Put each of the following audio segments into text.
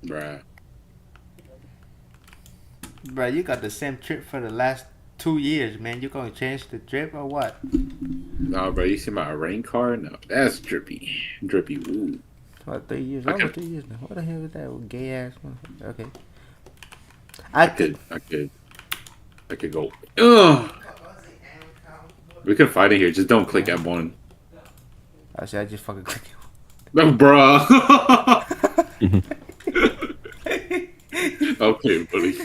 Bruh. Bro, you got the same trip for the last 2 years, man. You gonna change the trip or what? Nah, bro, you see my rain card? No, that's drippy. Drippy. Ooh. What, 3 years? I Over could, 3 years now. What the hell is that gay ass one? Okay. I could, I could, I could go. Ugh. We can fight it here. Just don't click M1. I just fucking clicked. No, bruh. Okay, buddy.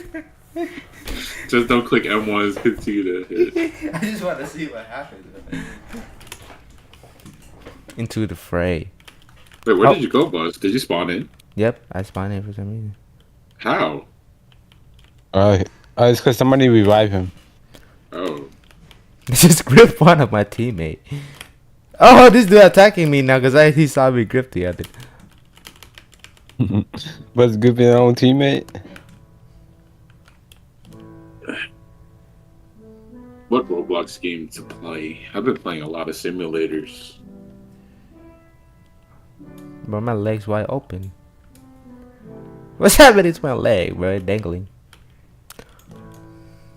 Just don't click M1 and continue to hit. I just want to see what happens. Into the fray. Wait, where did you go, Buzz? Did you spawn in? Yep, I spawned in for some reason. How? It's because somebody revived him. Oh. Just grip one of my teammate. Oh, this dude attacking me now because he saw me grip the other. But gripping your own teammate? What Roblox game to play? I've been playing a lot of simulators. Bro, my leg's wide open. What's happening to my leg, bro? Dangling.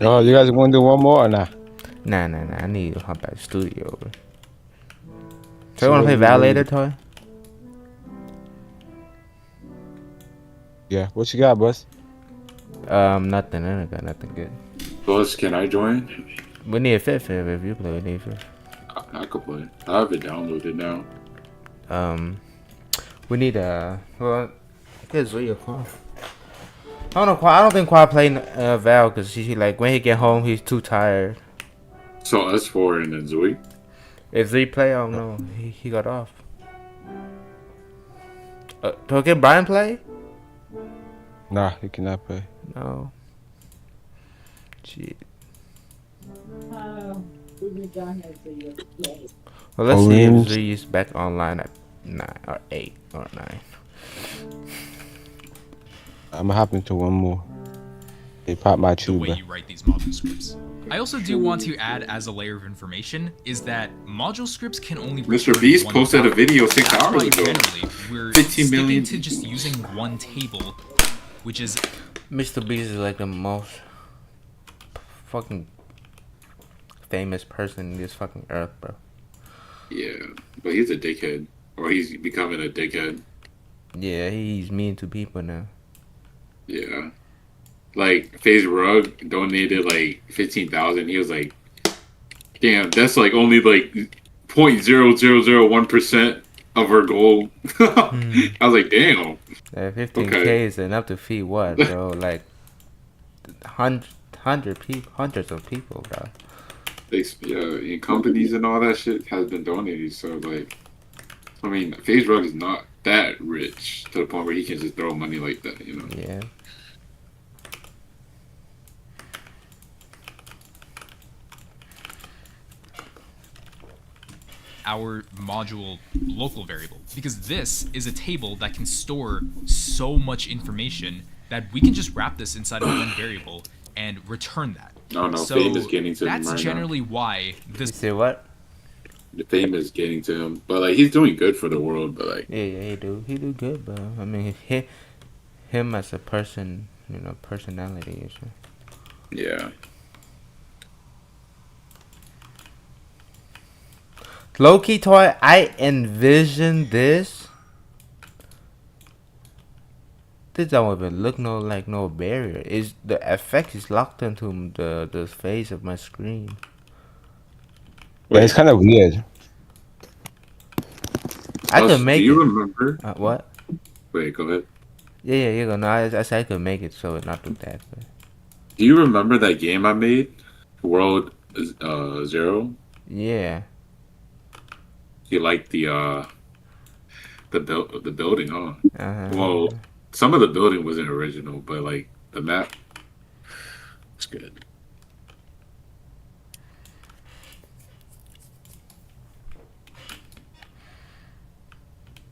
Oh, you guys want to do one more or not? Nah. I need to hop back to the studio, bro. So you want to play Val later, Toy? Yeah. What you got, boss? Nothing. I don't got nothing good. Buzz, can I join? We need a fifth if you play. We need a fifth. I could play. I have it downloaded now. We need a well. It's 3 o'clock. I don't know. I don't think Quad playing Val because he like when he get home he's too tired. So S4 and then Zoe. If Z play, I don't know. He got off. Can Brian play? Nah, he cannot play. No. Shit. Well, let's see if Z is back online at 9 or 8 or 9. I'm gonna hop into one more. They popped my The way tuber. you write these module scripts. I also do want to add as a layer of information is that module scripts can only Mr. Beast posted a video 6 That's hours why ago. generally we're 15 sticking million to just using one table, which is Mr. Beast is like the most fucking famous person in this fucking earth, bro. Yeah, but he's a dickhead. Or he's becoming a dickhead. Yeah, he's mean to people now. Yeah. Like, FaZe Rug donated like 15,000. He was like, damn, that's like only like 0.0001% of our goal. I was like, damn. 15K is enough to feed what, bro? Like hundreds of people, bro. And companies and all that shit has been donated. So like, I mean, FaZe Rug is not that rich to the point where he can just throw money like that, you know? Yeah. our module local variable, because this is a table that can store so much information that we can just wrap this inside of one variable and return that. No, So Fame is getting to him that's right generally why You this. say what? The Fame is getting to him, but like he's doing good for the world. But like, Yeah, he do good, bro. I mean, him as a person, you know, personality or something. yeah, Low-key toy, I envision this. This don't even look like no barrier. Is the effect is locked into the face of my screen. Yeah, it's kind of weird. I could make do you it. remember? What? Wait, go ahead. Yeah, you go. No, I said I could make it so it not do that. But Do you remember that game I made, World Zero? yeah. You liked the building, huh? Uh-huh. Well, some of the building wasn't original, but like the map, it's good.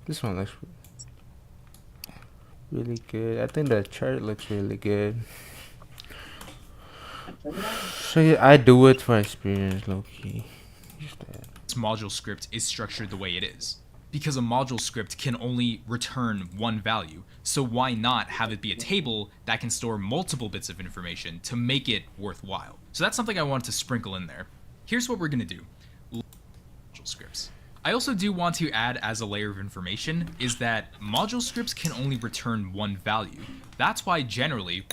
This one looks really good. I think the chart looks really good. So yeah, I do it for experience, low key. This module script is structured the way it is. because a module script can only return one value. So why not have it be a table that can store multiple bits of information to make it worthwhile? So that's something I wanted to sprinkle in there. Here's what we're going to do. Module scripts. I also do want to add as a layer of information is that module scripts can only return one value. That's why generally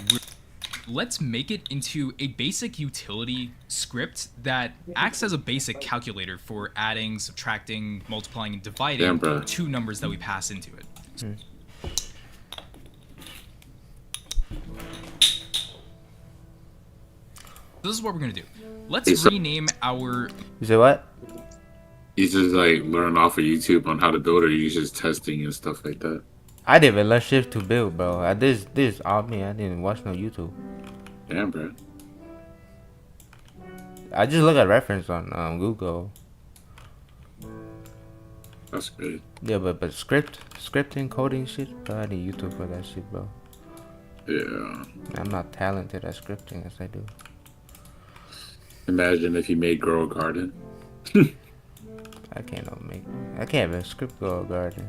let's make it into a basic utility script that acts as a basic calculator for adding, subtracting, multiplying, and dividing two numbers that we pass into it. This is what we're gonna do. Let's rename our... You say what? He's just like learning off of YouTube on how to build, or he's just testing and stuff like that. I didn't even learn shift to build, bro. This all me. I didn't watch no YouTube. Damn, bro. I just look at reference on Google. That's good. Yeah, but scripting, coding shit, bro, I need YouTube for that shit, bro. Yeah. I'm not talented at scripting as I do. Imagine if you made grow a garden. I can't even script grow a garden.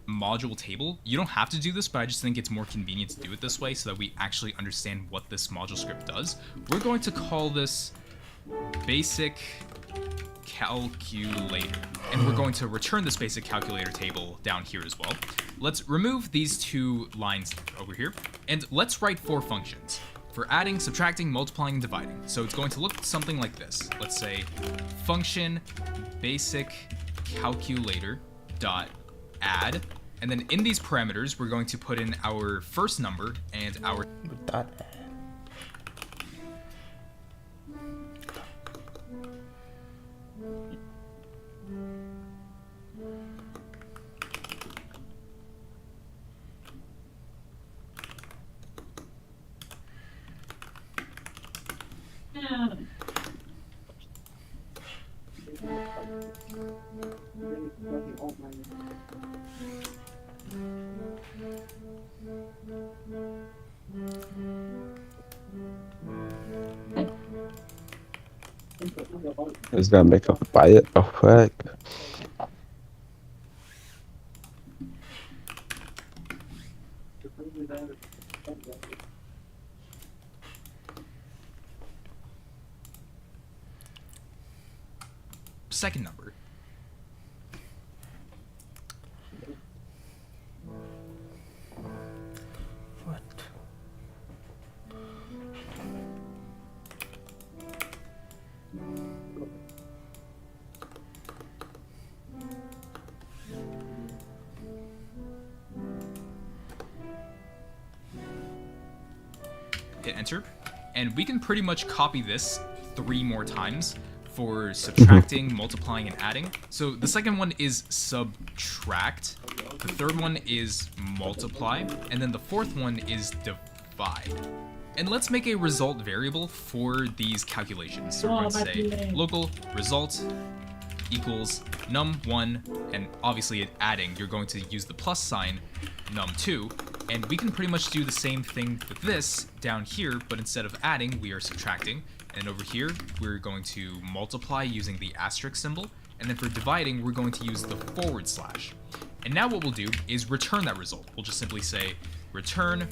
Module table. You don't have to do this, but I just think it's more convenient to do it this way so that we actually understand what this module script does. We're going to call this basic calculator, and we're going to return this basic calculator table down here as well. Let's remove these two lines over here, and let's write 4 functions for adding, subtracting, multiplying, and dividing. So it's going to look something like this. Let's say function basic calculator dot add, and then in these parameters we're going to put in our first number and our Dot. It's gonna make a fire effect. second number. What? Hit enter, and we can pretty much copy this 3 more times for subtracting, multiplying, and adding. So the second one is subtract, the third one is multiply, and then the fourth one is divide. And let's make a result variable for these calculations. So we're going to say local result equals num1, and obviously at adding, you're going to use the plus sign num2, and we can pretty much do the same thing with this down here, but instead of adding, we are subtracting, and over here, we're going to multiply using the asterisk symbol, and then for dividing, we're going to use the /. And now what we'll do is return that result. We'll just simply say return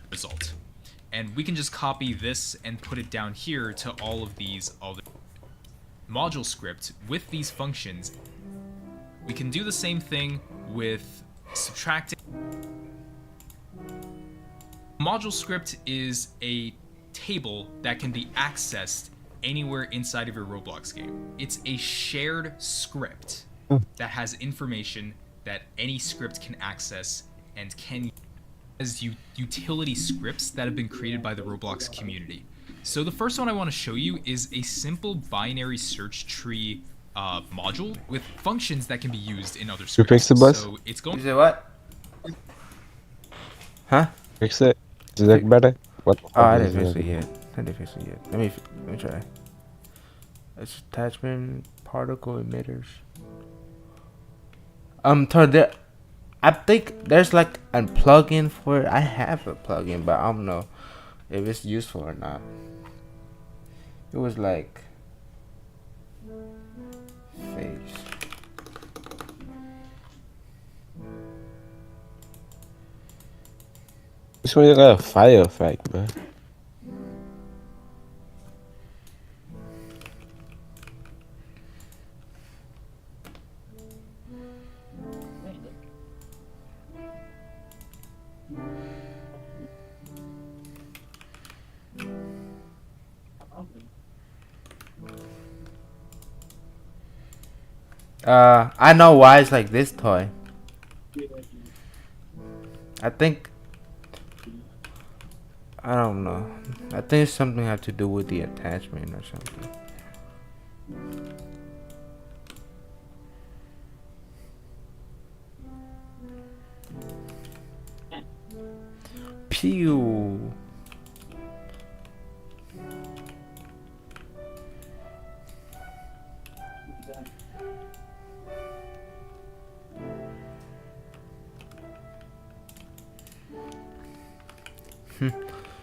result. And we can just copy this and put it down here to all of these other module script with these functions. We can do the same thing with subtracting. Module script is a table that can be accessed anywhere inside of your Roblox game. It's a shared script that has information that any script can access and can as utility scripts that have been created by the Roblox community. So the first one I want to show you is a simple binary search tree module with functions that can be used in other You scripts. fixed it, boss? So it's going. You say what? Huh? Fix it. Is that better? What? Oh, I didn't fix it yet. Let me try. It's attachment particle emitters. There, I think there's like a plugin for it. I have a plugin, but I don't know if it's useful or not. It was like face. This one got a fire effect, man. I know why it's like this toy. I think I don't know. I think it's something have to do with the attachment or something. Pew.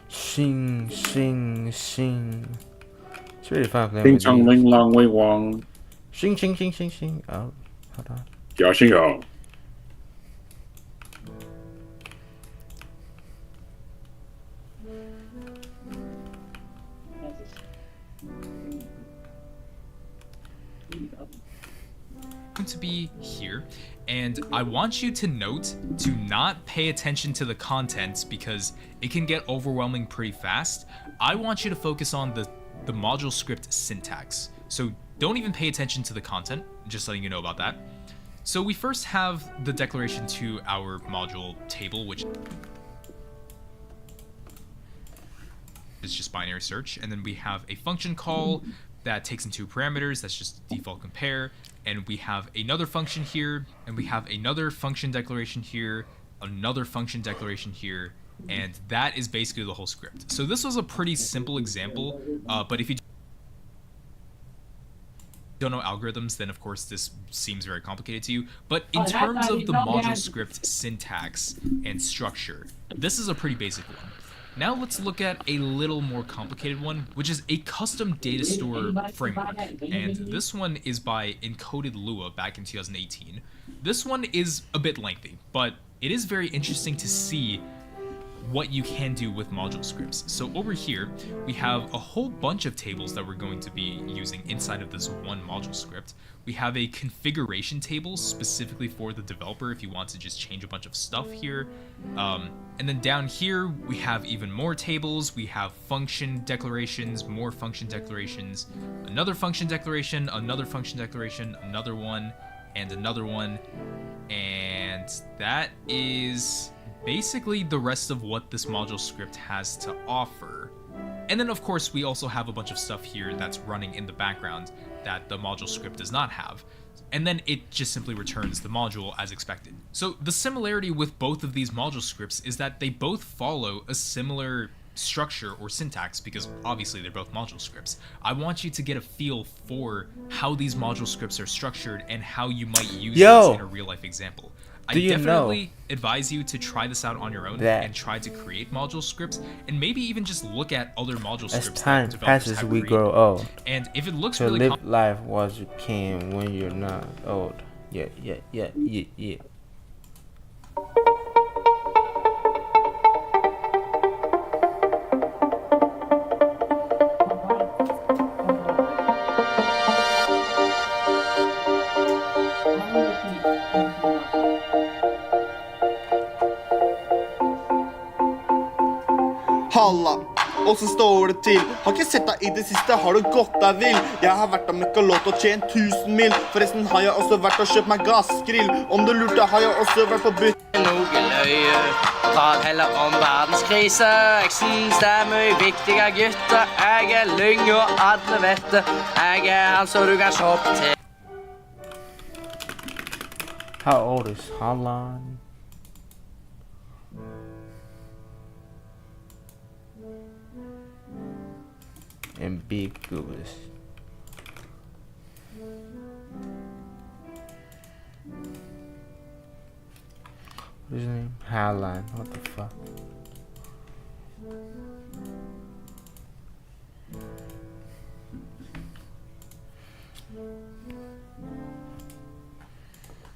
Shing, shing, shing. It's really fun playing Ding with chong these. ling long wei wong. Shing, shing, shing, shing, shing. Oh, hold on. Yao xing yao. Going to be here, and I want you to note to not pay attention to the content because it can get overwhelming pretty fast. I want you to focus on the module script syntax. So don't even pay attention to the content, just letting you know about that. So we first have the declaration to our module table, which is just binary search, and then we have a function call that takes in two parameters. That's just default compare, and we have another function here, and we have another function declaration here, another function declaration here, and that is basically the whole script. So this was a pretty simple example, but if you don't know algorithms, then of course this seems very complicated to you. But in terms of the module script syntax and structure, this is a pretty basic one. Now let's look at a little more complicated one, which is a custom data store framework. And this one is by Encoded Lua back in 2018. This one is a bit lengthy, but it is very interesting to see what you can do with module scripts. So over here, we have a whole bunch of tables that we're going to be using inside of this one module script. We have a configuration table specifically for the developer if you want to just change a bunch of stuff here. And then down here, we have even more tables. We have function declarations, more function declarations, another function declaration, another function declaration, another one, and another one. And that is basically the rest of what this module script has to offer. And then of course we also have a bunch of stuff here that's running in the background that the module script does not have. And then it just simply returns the module as expected. So the similarity with both of these module scripts is that they both follow a similar structure or syntax because obviously they're both module scripts. I want you to get a feel for how these module scripts are structured and how you might use this in a real life example. I definitely advise you to try this out on your own and try to create module scripts and maybe even just look at other module scripts. As time passes, we grow old. And if it looks so really live life while you can when you're not old. Yeah. Halla, og så står det til. Har ikke sett deg i det siste, har du gått deg vill? Jeg har vært og møkka låt og tjent 1000 mil. Forresten har jeg også vært og kjøpt meg gassgrill. Om du lurte, har jeg også vært på bytt. Noe løye, prat heller om verdenskrise. Jeg synes det er mye viktige gutter. Jeg er lyng og alle vet det. Jeg er han så du kan se opp til. How old is Holland? Ambiguous. What's his name? Holland. What the fuck?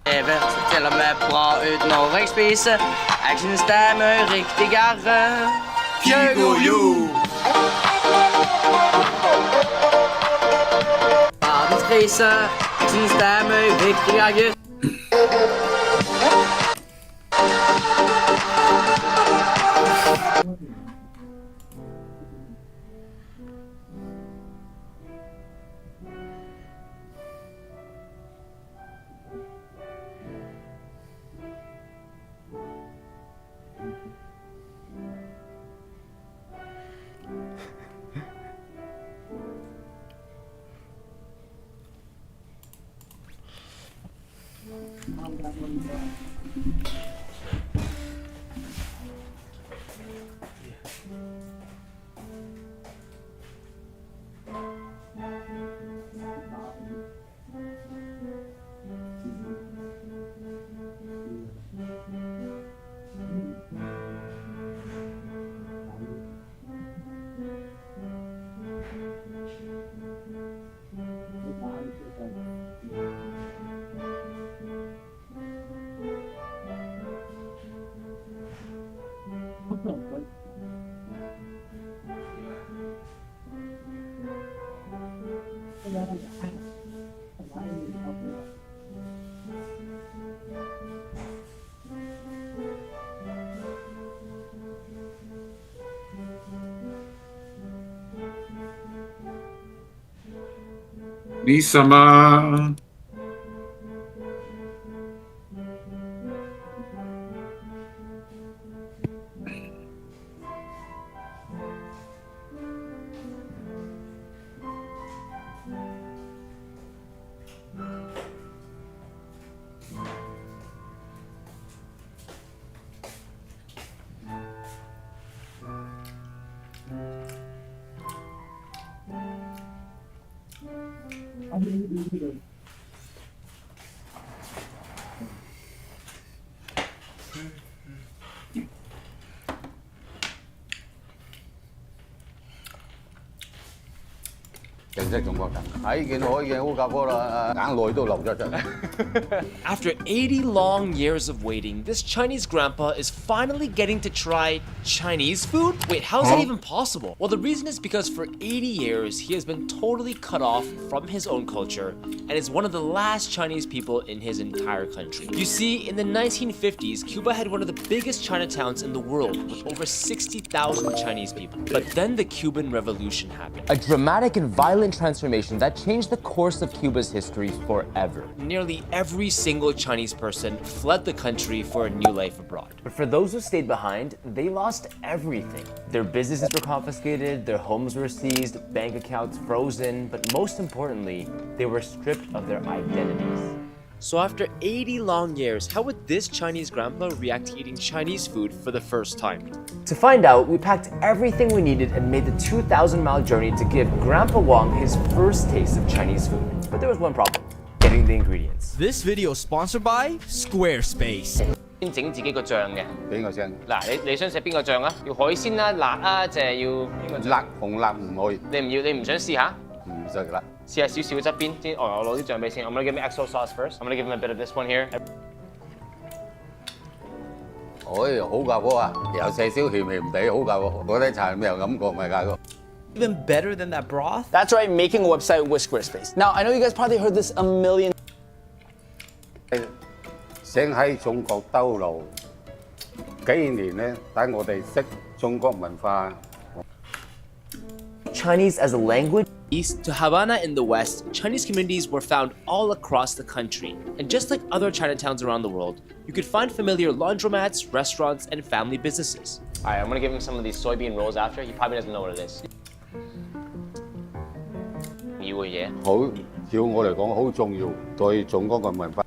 Det ser til og med bra ut når jeg spiser. Jeg synes det er mye riktigere. Kygo-jo! Verdenskrise. Jeg synes det er mye viktigere, gutt. Nisama. After 80 long years of waiting, this Chinese grandpa is finally getting to try Chinese food? Wait, how is that even possible? Well, the reason is because for 80 years, he has been totally cut off from his own culture and is one of the last Chinese people in his entire country. You see, in the 1950s, Cuba had one of the biggest Chinatowns in the world with over 60,000 Chinese people. But then the Cuban Revolution happened. A dramatic and violent transformation that changed the course of Cuba's history forever. Nearly every single Chinese person fled the country for a new life abroad. But for those who stayed behind, they lost everything. Their businesses were confiscated, their homes were seized, bank accounts frozen, but most importantly, they were stripped of their identities. So after 80 long years, how would this Chinese grandpa react to eating Chinese food for the first time? To find out, we packed everything we needed and made the 2,000-mile journey to give Grandpa Wong his first taste of Chinese food. But there was one problem: getting the ingredients. This video is sponsored by Squarespace. 先整自己個醬嘅。邊個醬？嗱，你想食邊個醬啊？要海鮮啦、辣啊，定係要邊個？辣紅辣唔可以。你唔想試下？唔食啦。試下少少側邊先。我攞啲醬俾先。I'm gonna give him XO sauce first. I'm gonna give him a bit of this one here. 好㗎喎啊！有少少鹹鹹地，好㗎喎。嗰啲茶咩有感覺咪㗎喎。 Even better than that broth? That's right, making a website with Squarespace. Now, I know you guys probably heard this a million. 想喺中國兜路幾年咧，等我哋識中國文化， Chinese as a language. East to Havana in the west, Chinese communities were found all across the country. And just like other Chinatowns around the world, you could find familiar laundromats, restaurants, and family businesses. Alright, I'm gonna give him some of these soybean rolls after. He probably doesn't know what it is. 要嘅嘢。好，照我嚟講好重要，對中國嘅文化。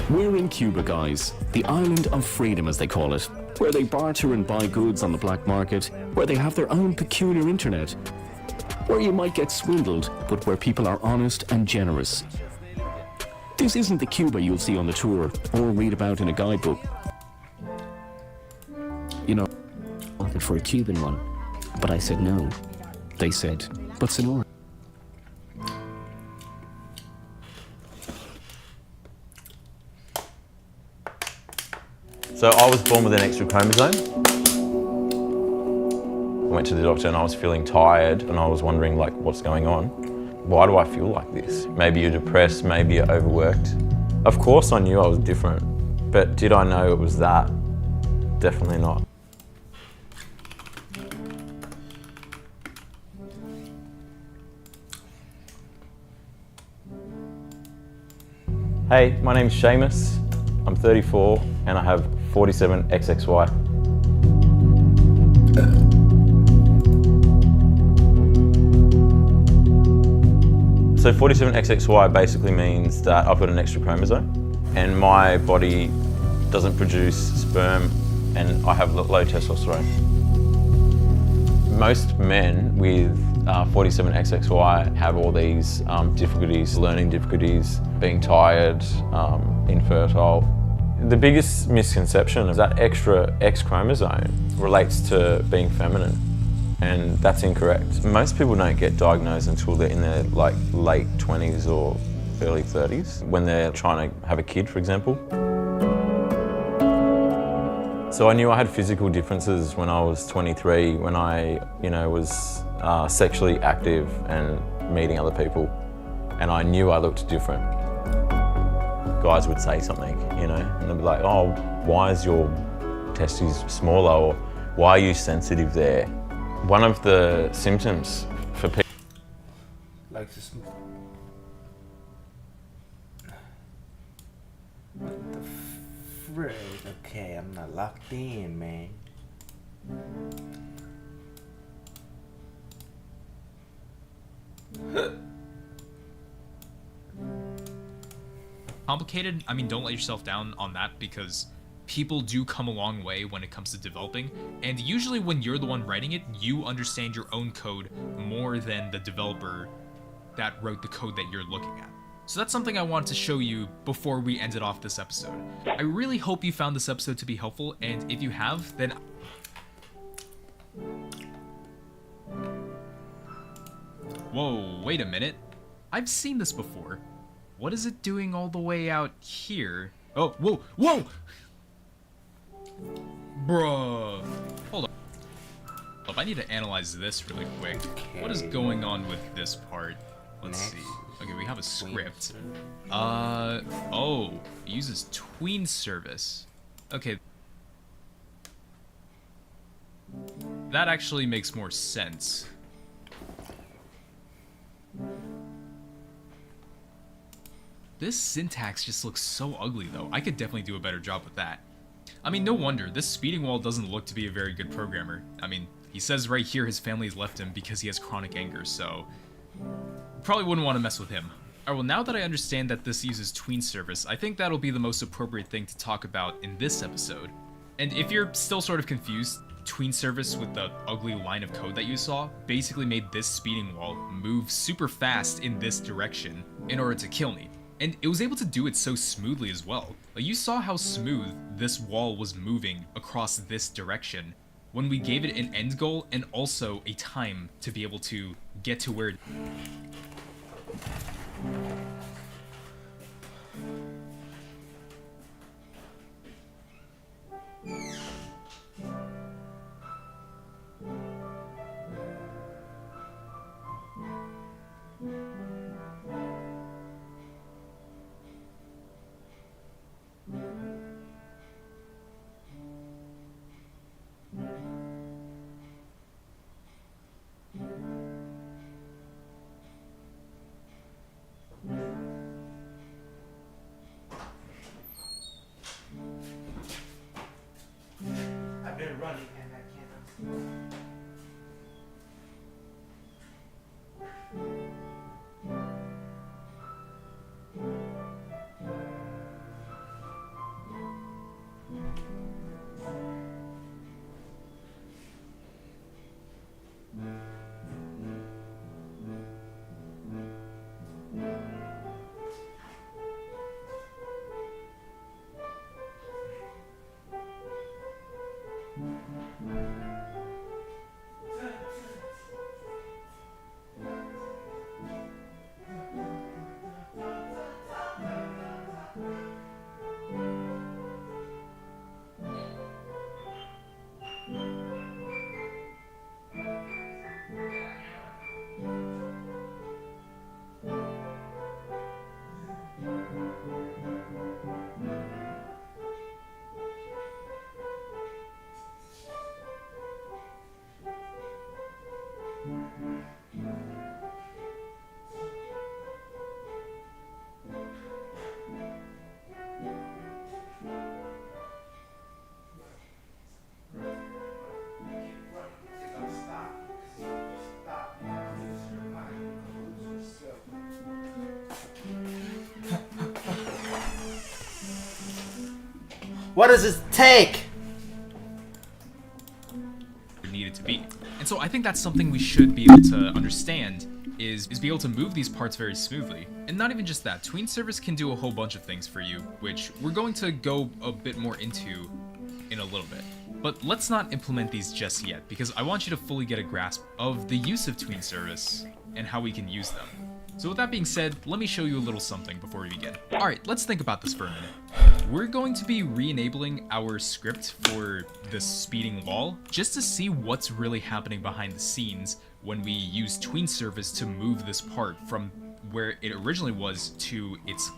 We're in Cuba, guys. The island of freedom, as they call it. Where they barter and buy goods on the black market. Where they have their own peculiar internet. Where you might get swindled, but where people are honest and generous. This isn't the Cuba you'll see on the tour, or read about in a guidebook. You know, I offered for a Cuban one, but I said no. They said, but Sonora. So I was born with an extra chromosome. I went to the doctor and I was feeling tired and I was wondering like what's going on. Why do I feel like this? Maybe you're depressed, maybe you're overworked. Of course I knew I was different, but did I know it was that? Definitely not. Hey, my name's Seamus. I'm 34 and I have 47 XXY. So 47 XXY basically means that I've got an extra chromosome and my body doesn't produce sperm and I have low testosterone. Most men with 47 XXY have all these difficulties, learning difficulties, being tired, infertile. The biggest misconception is that extra X chromosome relates to being feminine, and that's incorrect. Most people don't get diagnosed until they're in their like late 20s or early 30s, when they're trying to have a kid, for example. So I knew I had physical differences when I was 23, when I, was sexually active and meeting other people, and I knew I looked different. Guys would say something, and they'd be like, oh, why is your testes smaller, or why are you sensitive there? One of the symptoms for people... Like this. What the frick? Okay, I'm not locked in, man. Complicated? I mean, don't let yourself down on that because people do come a long way when it comes to developing, and usually when you're the one writing it, you understand your own code more than the developer that wrote the code that you're looking at. So that's something I wanted to show you before we ended off this episode. I really hope you found this episode to be helpful, and if you have, then... Whoa, wait a minute. I've seen this before. What is it doing all the way out here? Oh, whoa, whoa! Bruh. Hold up. I need to analyze this really quick. What is going on with this part? Let's see. Okay, we have a script. Oh, it uses tween service. Okay. That actually makes more sense. This syntax just looks so ugly though. I could definitely do a better job with that. I mean, no wonder. This speeding wall doesn't look to be a very good programmer. I mean, he says right here his family has left him because he has chronic anger, so... probably wouldn't want to mess with him. Alright, well, now that I understand that this uses tween service, I think that'll be the most appropriate thing to talk about in this episode. And if you're still sort of confused, tween service with the ugly line of code that you saw basically made this speeding wall move super fast in this direction in order to kill me. And it was able to do it so smoothly as well. Like, you saw how smooth this wall was moving across this direction when we gave it an end goal and also a time to be able to get to where... I've been running and I can't. What does this take? Needed to be. And so I think that's something we should be able to understand is be able to move these parts very smoothly. And not even just that, tween service can do a whole bunch of things for you, which we're going to go a bit more into in a little bit. But let's not implement these just yet, because I want you to fully get a grasp of the use of tween service and how we can use them. So with that being said, let me show you a little something before we begin. Alright, let's think about this for a minute. We're going to be re-enabling our script for this speeding wall just to see what's really happening behind the scenes when we use tween service to move this part from where it originally was to its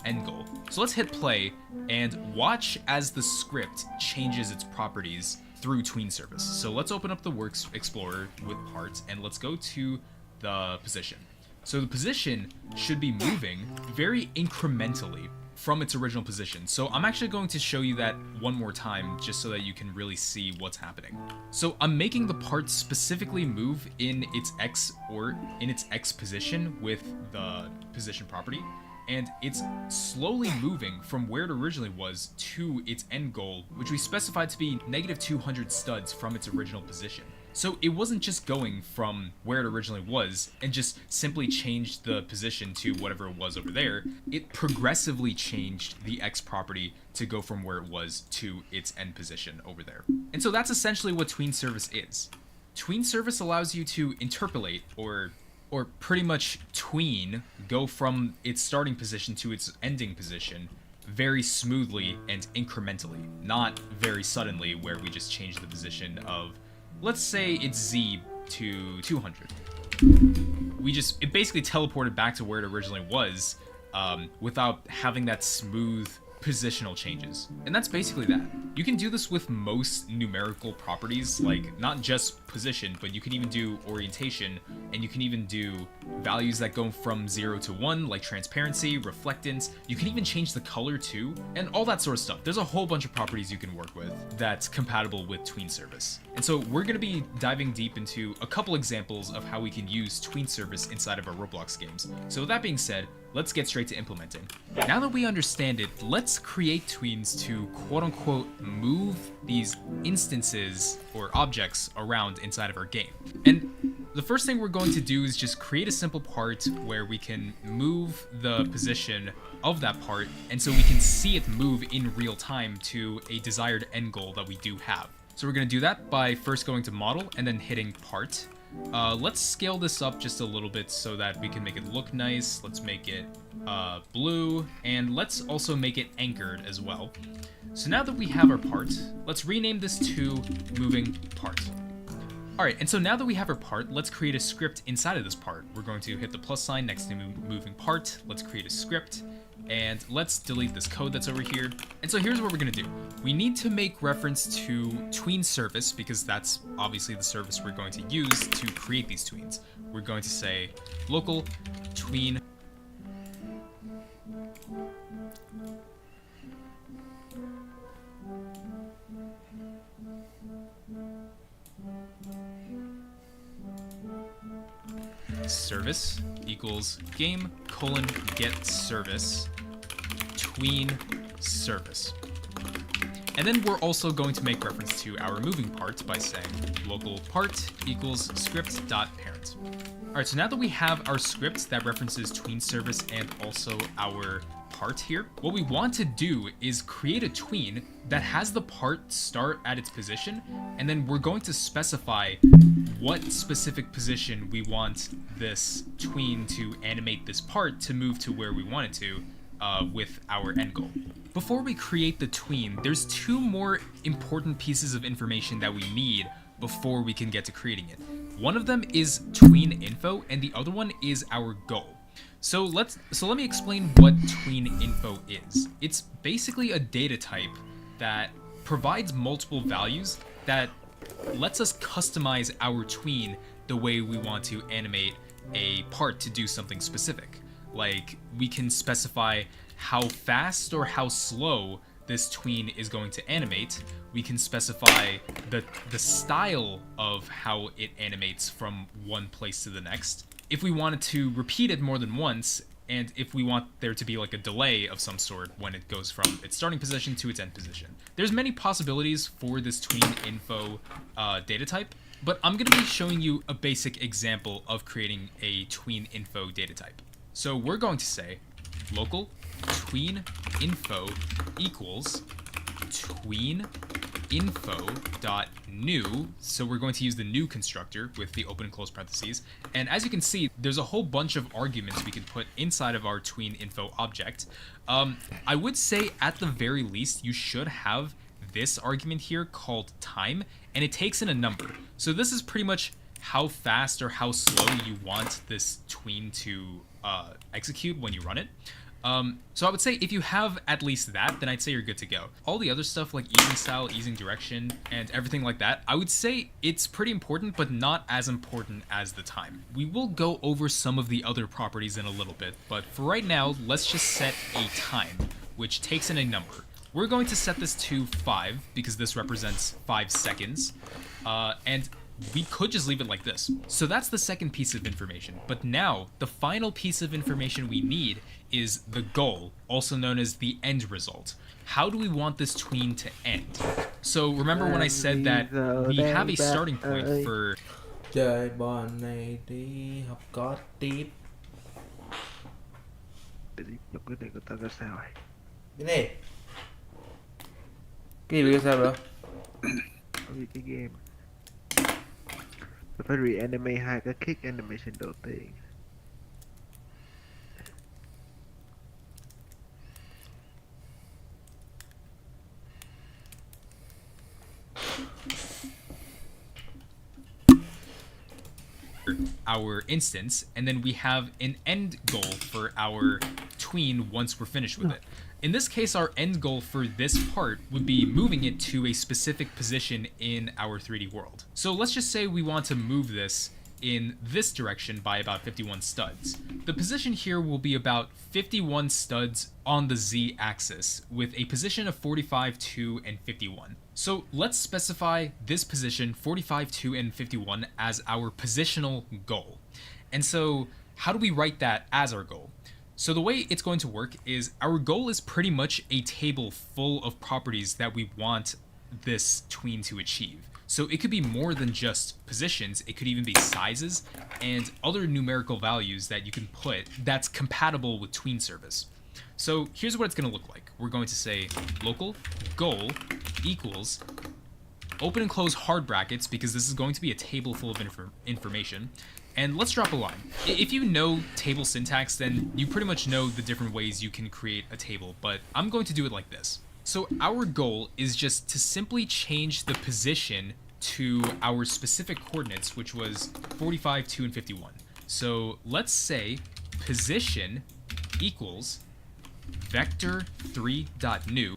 end goal. So let's hit play and watch as the script changes its properties through tween service. So let's open up the Works Explorer with parts and let's go to the position. So the position should be moving very incrementally from its original position. So I'm actually going to show you that one more time just so that you can really see what's happening. So I'm making the part specifically move in its X or in its X position with the position property. And it's slowly moving from where it originally was to its end goal, which we specified to be -200 studs from its original position. So it wasn't just going from where it originally was and just simply changed the position to whatever it was over there. It progressively changed the X property to go from where it was to its end position over there. And so that's essentially what tween service is. Tween service allows you to interpolate or pretty much tween, go from its starting position to its ending position very smoothly and incrementally, not very suddenly where we just change the position of, let's say it's Z to 200. It basically teleported back to where it originally was without having that smooth positional changes. And that's basically that. You can do this with most numerical properties, like not just position, but you can even do orientation, and you can even do values that go from 0 to 1, like transparency, reflectance. You can even change the color too, and all that sort of stuff. There's a whole bunch of properties you can work with that's compatible with tween service. And so we're going to be diving deep into a couple examples of how we can use tween service inside of our Roblox games. So with that being said, let's get straight to implementing. Now that we understand it, let's create tweens to quote-unquote move these instances or objects around inside of our game. And the first thing we're going to do is just create a simple part where we can move the position of that part, and so we can see it move in real time to a desired end goal that we do have. So we're going to do that by first going to model and then hitting part. Let's scale this up just a little bit so that we can make it look nice. Let's make it blue, and let's also make it anchored as well. So now that we have our part, let's rename this to moving part. Alright, and so now that we have our part, let's create a script inside of this part. We're going to hit the plus sign next to moving part. Let's create a script, and let's delete this code that's over here. And so here's what we're going to do. We need to make reference to tween service, because that's obviously the service we're going to use to create these tweens. We're going to say local tween service equals game : get service tween service. And then we're also going to make reference to our moving part by saying local part equals script.parent. Alright, so now that we have our script that references tween service and also our part here, what we want to do is create a tween that has the part start at its position, and then we're going to specify what specific position we want this tween to animate this part to move to where we want it to with our end goal. Before we create the tween, there's two more important pieces of information that we need before we can get to creating it. One of them is tween info, and the other one is our goal. So let me explain what tween info is. It's basically a data type that provides multiple values that lets us customize our tween the way we want to animate a part to do something specific. Like, we can specify how fast or how slow this tween is going to animate. We can specify the style of how it animates from one place to the next. If we wanted to repeat it more than once, and if we want there to be like a delay of some sort when it goes from its starting position to its end position. There's many possibilities for this tween info data type, but I'm going to be showing you a basic example of creating a tween info data type. So we're going to say local tween info equals tween info.new. So we're going to use the new constructor with the open and close parentheses. And as you can see, there's a whole bunch of arguments we can put inside of our tween info object. I would say at the very least, you should have this argument here called time, and it takes in a number. So this is pretty much how fast or how slow you want this tween to execute when you run it. So I would say if you have at least that, then I'd say you're good to go. All the other stuff like easing style, easing direction, and everything like that, I would say it's pretty important, but not as important as the time. We will go over some of the other properties in a little bit, but for right now, let's just set a time. which takes in a number. We're going to set this to 5 because this represents 5 seconds, and we could just leave it like this. So that's the second piece of information. But now, the final piece of information we need is the goal, also known as the end result. How do we want this tween to end? So remember when I said that we have a starting point for... Chơi bọn này đi học có tiếp. Đọc cái này của tao ra sao ấy? Cái này. Cái gì sao bro? Có gì cái game. Phải reanimate 2 cái kick animation đầu tiên. our instance, and then we have an end goal for our tween once we're finished with it. In this case, our end goal for this part would be moving it to a specific position in our 3D world. So let's just say we want to move this in this direction by about 51 studs. The position here will be about 51 studs on the z-axis with a position of 45, 2, and 51. So let's specify this position 45, 2, and 51 as our positional goal. And so how do we write that as our goal? So the way it's going to work is our goal is pretty much a table full of properties that we want this tween to achieve. So it could be more than just positions, it could even be sizes and other numerical values that you can put that's compatible with tween service. So here's what it's going to look like. We're going to say local goal equals open and close hard brackets because this is going to be a table full of information. And let's drop a line. If you know table syntax, then you pretty much know the different ways you can create a table, but I'm going to do it like this. So our goal is just to simply change the position to our specific coordinates, which was 45, 2, and 51. So let's say position equals vector3.new.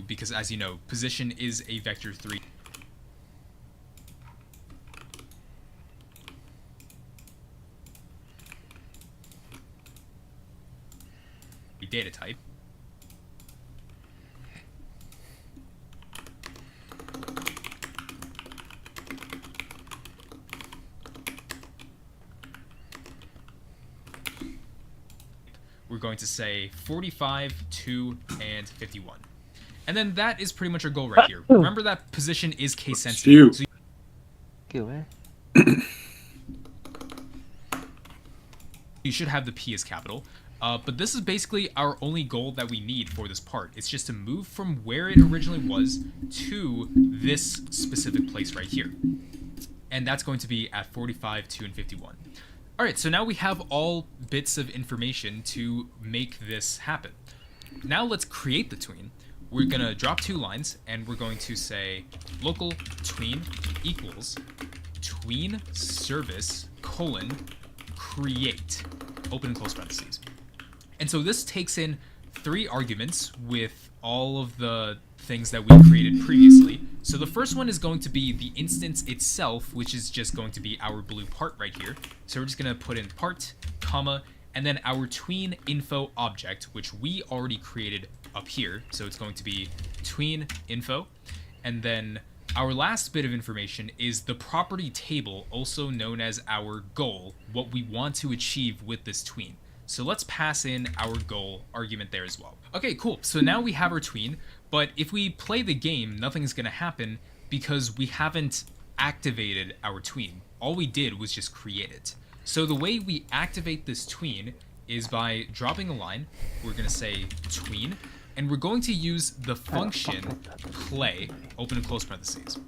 Because as you know, position is a vector 3. Data type. We're going to say 45, 2, and 51. And then that is pretty much our goal right here. Remember that position is case sensitive. So you should have the P as capital. But this is basically our only goal that we need for this part. It's just to move from where it originally was to this specific place right here. And that's going to be at 45, 2, and 51. Alright, so now we have all bits of information to make this happen. Now let's create the tween. We're going to drop 2 lines, and we're going to say local tween equals tween service colon create, open and close parentheses. And so this takes in 3 arguments with all of the things that we created previously. So the first one is going to be the instance itself, which is just going to be our blue part right here. So we're just going to put in part, comma, and then our tween info object, which we already created up here. So it's going to be tween info. And then our last bit of information is the property table, also known as our goal, what we want to achieve with this tween. So let's pass in our goal argument there as well. Okay, cool. So now we have our tween, but if we play the game, nothing's going to happen because we haven't activated our tween. All we did was just create it. So the way we activate this tween is by dropping a line. We're going to say tween, and we're going to use the function play, open and close parentheses.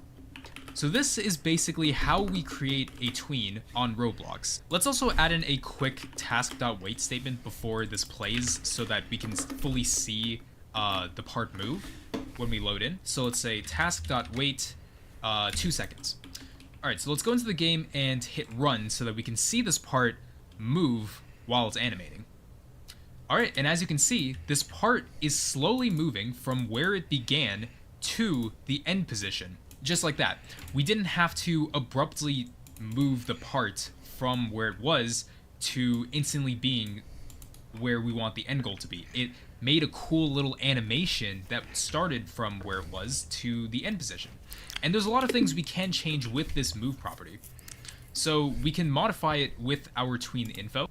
So this is basically how we create a tween on Roblox. Let's also add in a quick task.wait statement before this plays so that we can fully see the part move when we load in. So let's say task.wait 2 seconds. Alright, so let's go into the game and hit run so that we can see this part move while it's animating. Alright, and as you can see, this part is slowly moving from where it began to the end position. Just like that. We didn't have to abruptly move the part from where it was to instantly being where we want the end goal to be. It made a cool little animation that started from where it was to the end position. And there's a lot of things we can change with this move property. So we can modify it with our tween info.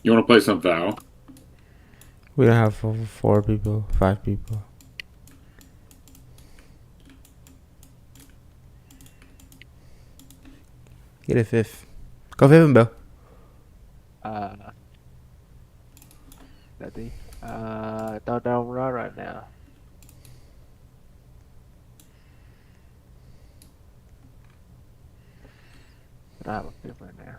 You want to play some Val? We don't have 4 people, 5 people. Get a 5th. Go 5th, Bill. That đi. Tao don't know right now. I have a 5th right now.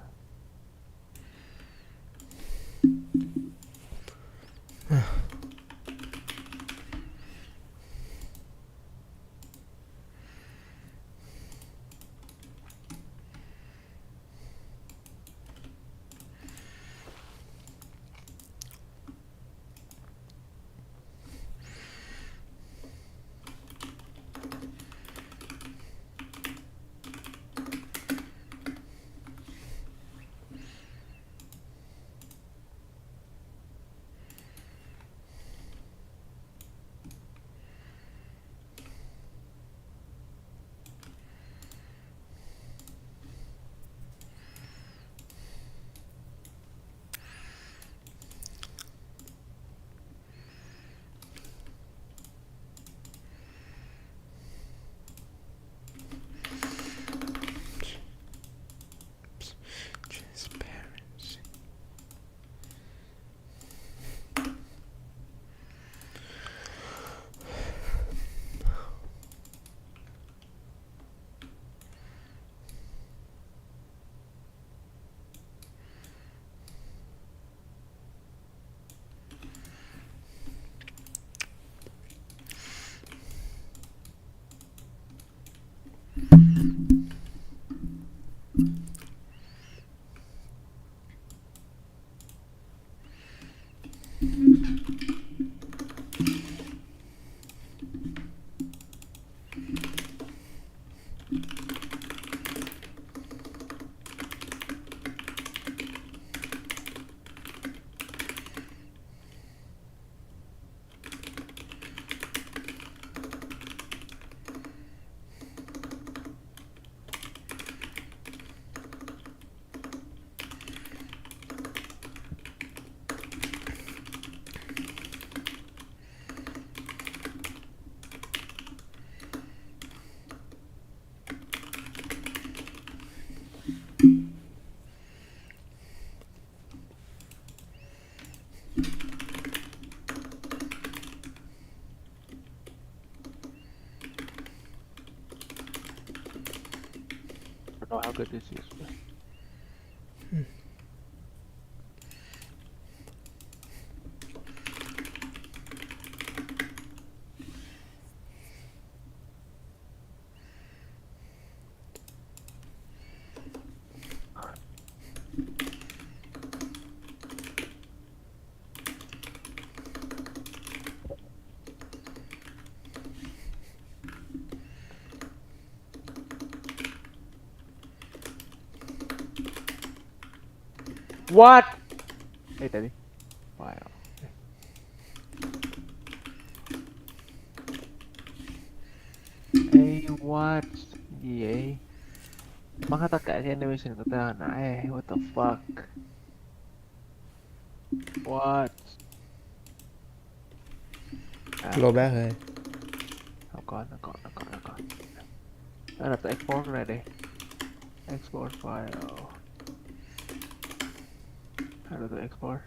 I don't know how good this is. What? Hey, Daddy. Wow. Hey, what? Gì vậy? Bắn hết tất cả cái animation của tao hồi nãy. What the fuck? What? Lô bác ơi. Không có, nó còn. Đó là tự export này đi. Export file. How do I export?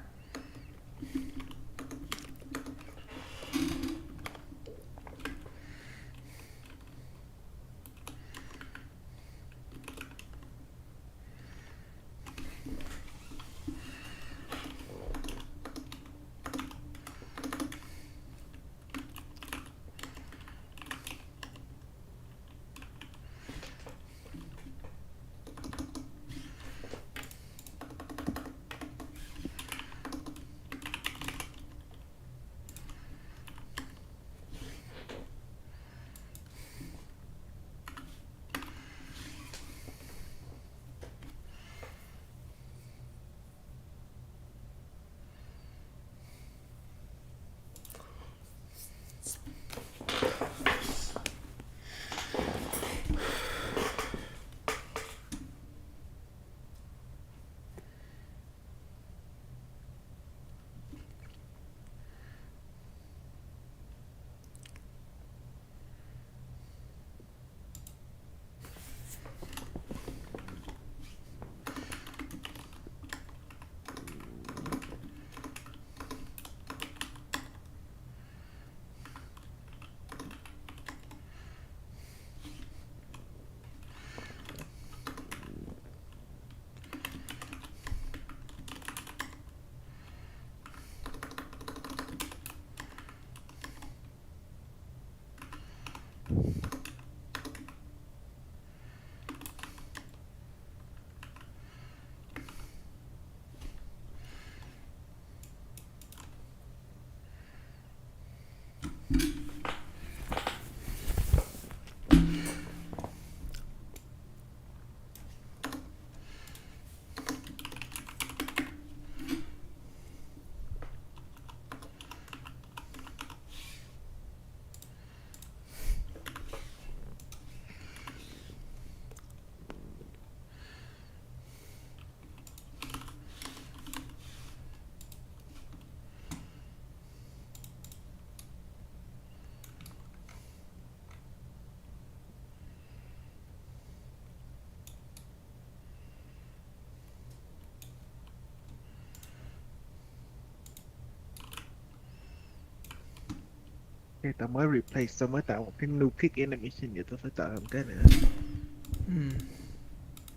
Thì tao mới replace xong mới tạo một cái new kick animation, vậy tao phải tạo một cái nữa.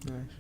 Nice.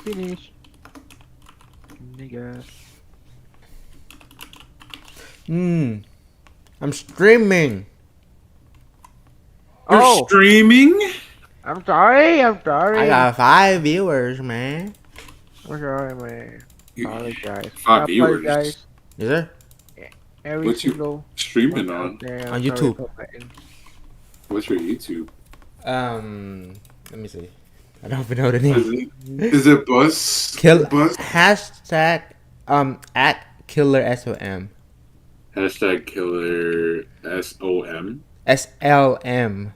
Finish. Nigga. I'm streaming. You're streaming? I'm sorry. I got 5 viewers, man. I'm sorry, man. Apologize. 5 viewers. Apologize. Is there? Every What you single streaming one out on? there. On I'm sorry YouTube. for letting- What's your YouTube? Let me see. I don't even know the name. Is it Buzz? Kill Buzz? hashtag at killer SOM. Hashtag killer SOM. SLM.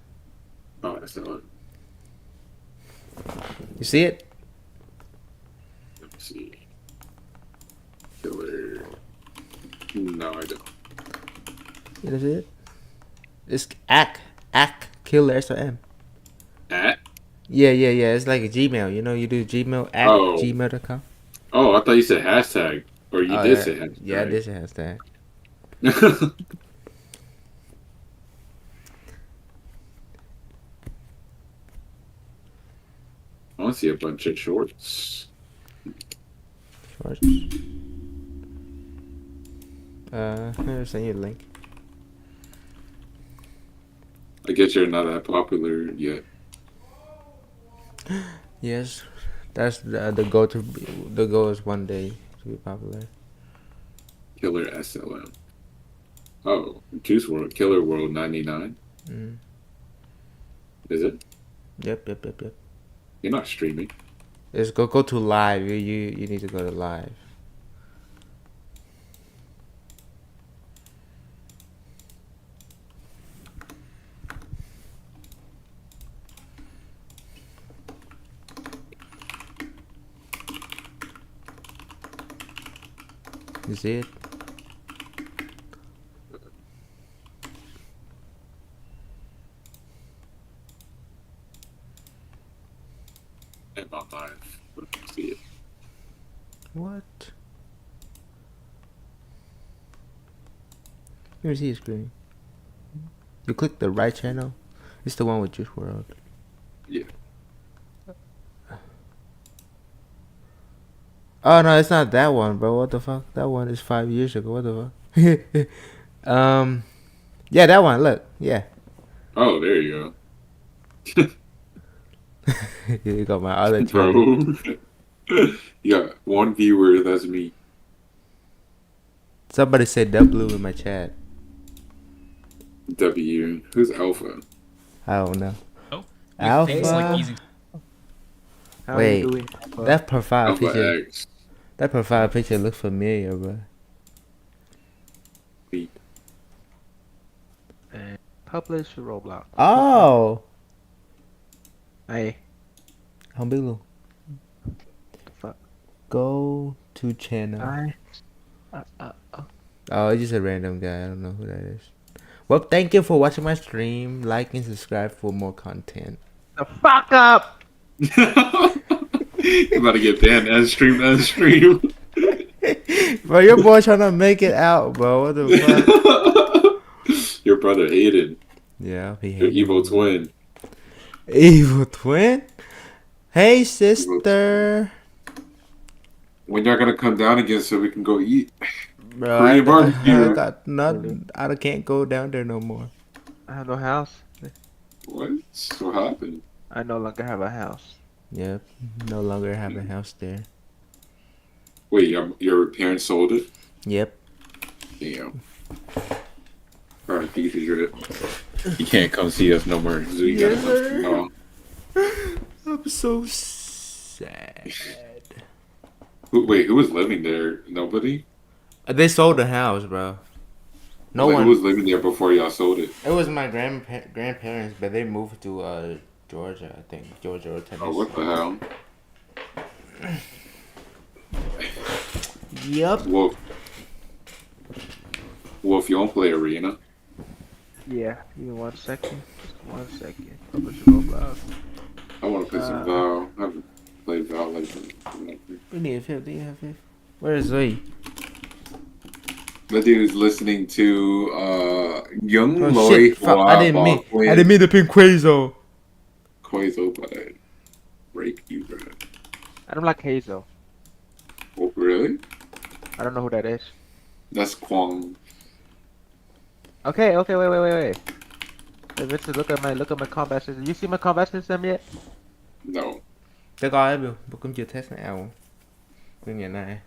Oh, SLM. You see it? Let me see. Killer. No, I don't. You don't see it? It's at killer SOM. At? Yeah. It's like a Gmail. You know, you do Gmail at gmail.com. Oh, I thought you said hashtag. Or you did say hashtag. Yeah, I did say hashtag. I want to see a bunch of shorts. Shorts. I'll send you a link. I guess you're not that popular yet. Yes, that's the goal. The goal is one day to be popular. Killer SLM. Oh, Juice World. Killer World 99. Is it? Yep. You're not streaming. It's go to live. You need to go to live. You see it? I'm not live. Let's see it. What? Let me see your screen. You click the right channel. It's the one with Juice World. Yeah. Oh no, it's not that one, bro. What the fuck? That one is 5 years ago. What the fuck? Yeah, that one. Look, yeah. Oh, there you go. You got my other Bro. channel. You got 1 viewer, that's me. Somebody said W in my chat. W. Who's Alpha? I don't know. Oh, Alpha. things like easy. How are Wait, you doing? that profile Alpha picture. X. That profile picture looks familiar, bro. Publish Roblox. Oh. Hey. Humbilu. Fuck. Go to channel. Oh, it's just a random guy. I don't know who that is. Well, thank you for watching my stream. Like and subscribe for more content. The fuck up! You about to get banned as stream. Bro, your boy trying to make it out, bro. What the fuck? Your brother hated. Yeah, he Your hated evil me. twin. Evil twin? Hey, sister. When y'all gonna come down again so we can go eat? Bro, Korean barbecue. I got nothing. I can't go down there no more. I have no house. What? What happened? I no longer have a house. Yep, no longer have a house there. Wait, your parents sold it? Yep. Damn. Alright, piece of drip. You can't come see us no more. So you gotta come. No. I'm so sad. Wait, who was living there? Nobody? They sold the house, bro. No one. Who was living there before y'all sold it? It was my grandparents, but they moved to Georgia, I think. Georgia or Tennessee. Oh, what the hell? Yep. Wolf, you don't play Arena? Yeah, give me 1 second. Just 1 second. Publish Roblox. I want to play some Val. I haven't played Val like that. We need a fifth. Do you have fifth? Where is Zoe? That dude's listening to Young Oh Lloyd. shit! Fuck, I didn't mean to pin Quazo. Quazo, but I rape you, bro. I don't like Hazel. Oh, really? I don't know who that is. That's Kwang. Okay, wait. Hey, Vincent, look at my combat system. You see my combat system yet? No. Cho coi ấy Bill, tôi cũng chưa test nào. Bên nhà này.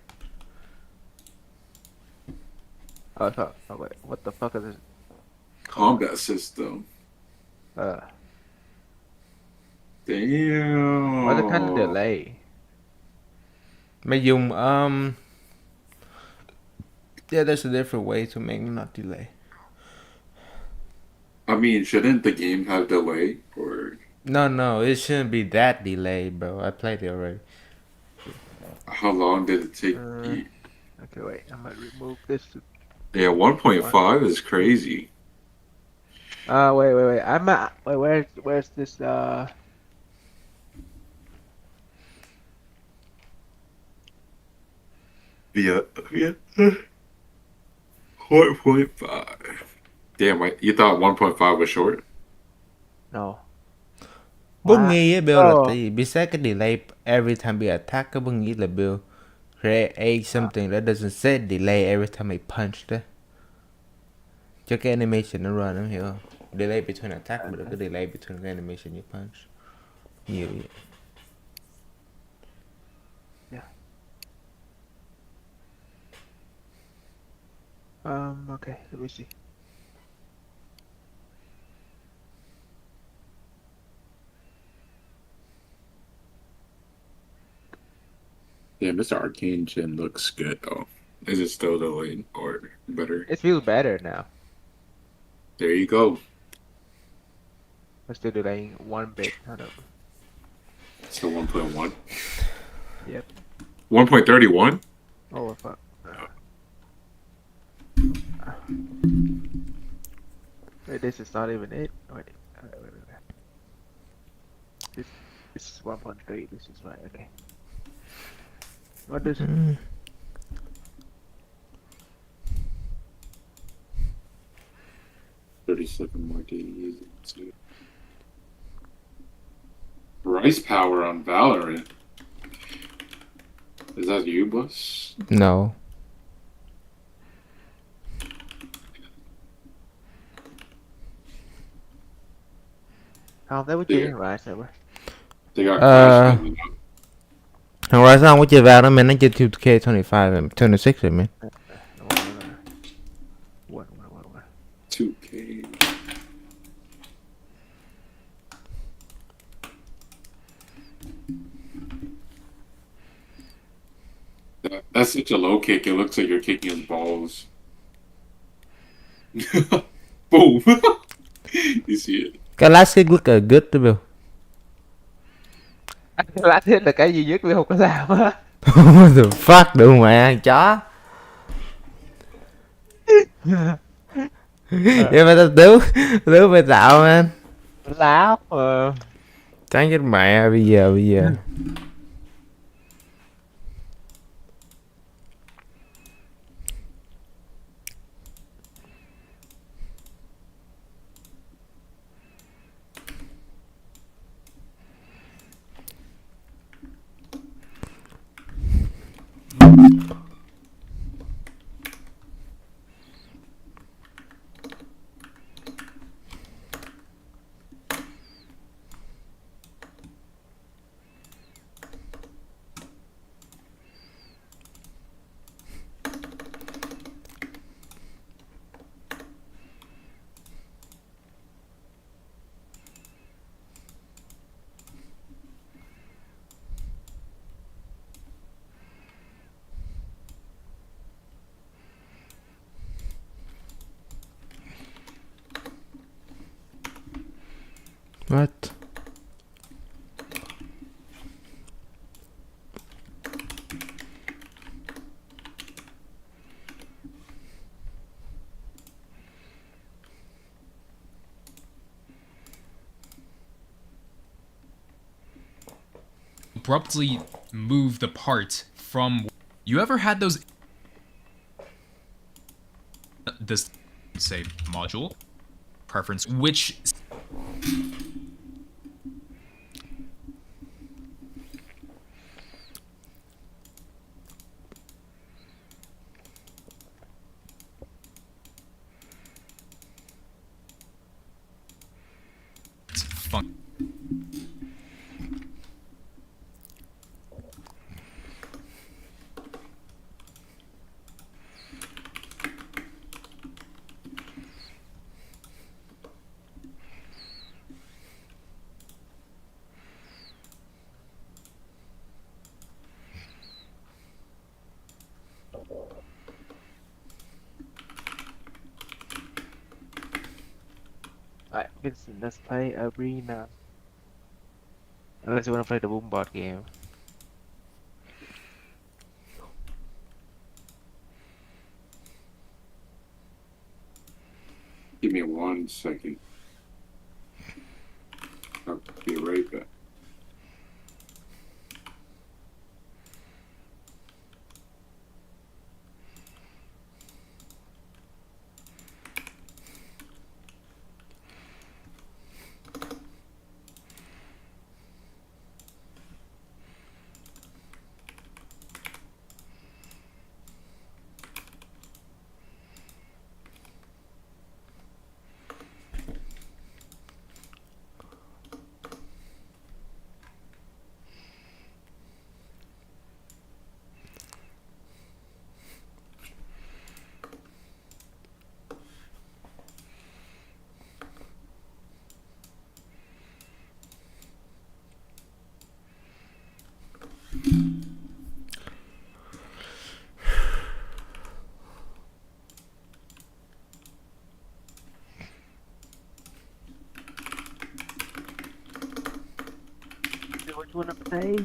Oh fuck. Oh wait, what the fuck is this? Combat system. Damn. Why is it kind of delay? Mày dùng yeah, there's a different way to make it not delay. I mean, shouldn't the game have delay or? No, it shouldn't be that delayed, bro. I played it already. How long did it take? Okay, wait. I might remove this. Yeah, 1.5 is crazy. Wait. I'm at. Wait, where's this? Yeah. 4.5. Damn, you thought 1.5 was short? No. Bưng nghi á Bill là tại vì bị set cái delay every time bị attack. Cái bưng nghi là Bill create something that doesn't set delay every time I punch đó. Cho cái animation nó run, em hiểu không? Delay between attack but cái delay between the animation you punch. Nhiều vậy. Okay, let me see. Yeah, Mr. Arcane Gen looks good though. Is it still delayed or better? It feels better now. There you go. We're still delaying one bit. Hold up. So 1.1. Yep. 1.31. Oh fuck. Wait, this is not even it. Wait. This is 1.3. This is right. Okay. What does? 37 more days. Rice power on Valorant. Is that you, boss? No. They were doing right over. They got Crash coming up. Thằng Rice không có chơi vào đó, mình nó chơi 2K25 rồi, 26 rồi mình. 2K. That's such a low kick. It looks like you're kicking his balls. Boom. You see it. Cái last kick look good đó Bill. Lát hết là cái duy nhất vì không có làm á. What the fuck, đừng mẹ chó. Vậy mà tao tứ mày tạo man. Láo Chán chết mẹ bây giờ. What? Abruptly move the part from. You ever had those? This say module preference, which. Alright, Vincent, let's play Arena. Unless you wanna play the boom board game. Give me 1 second. I'll be right back. What you wanna play?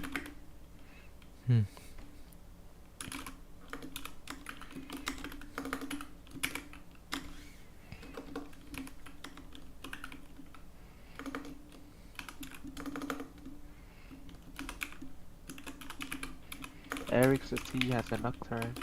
Eric says he has a nocturne.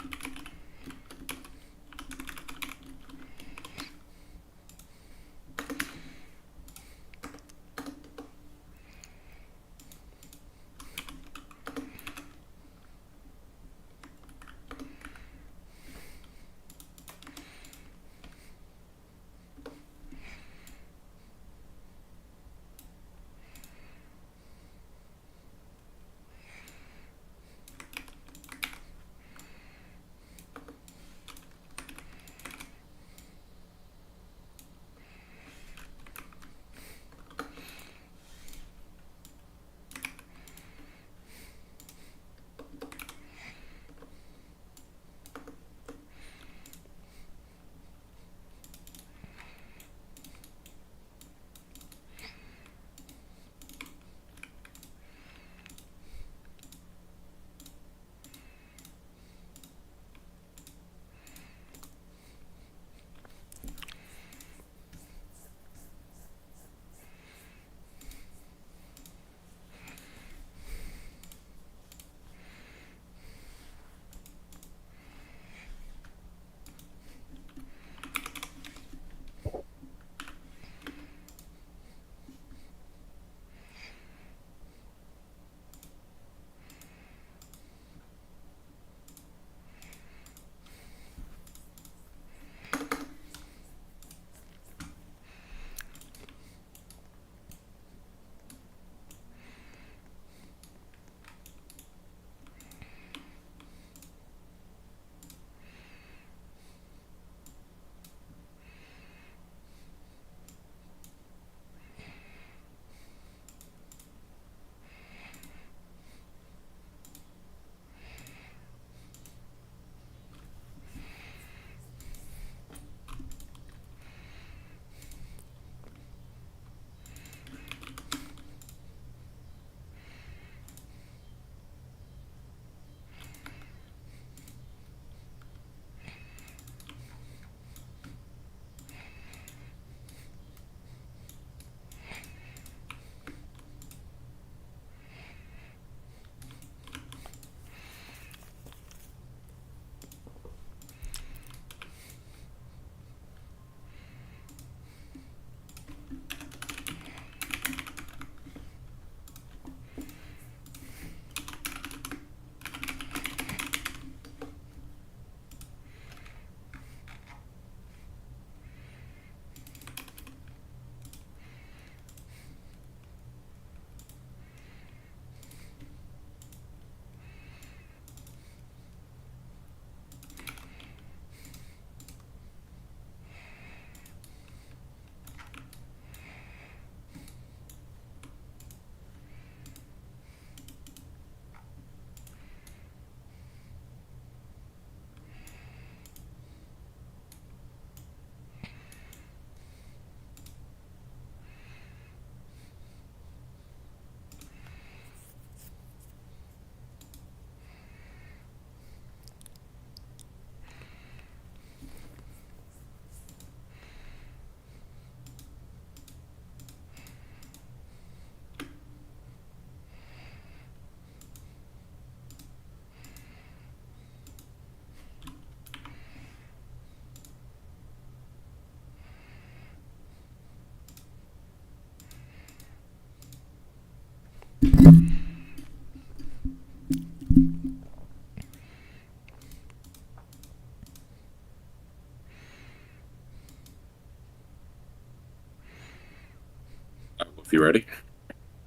You ready?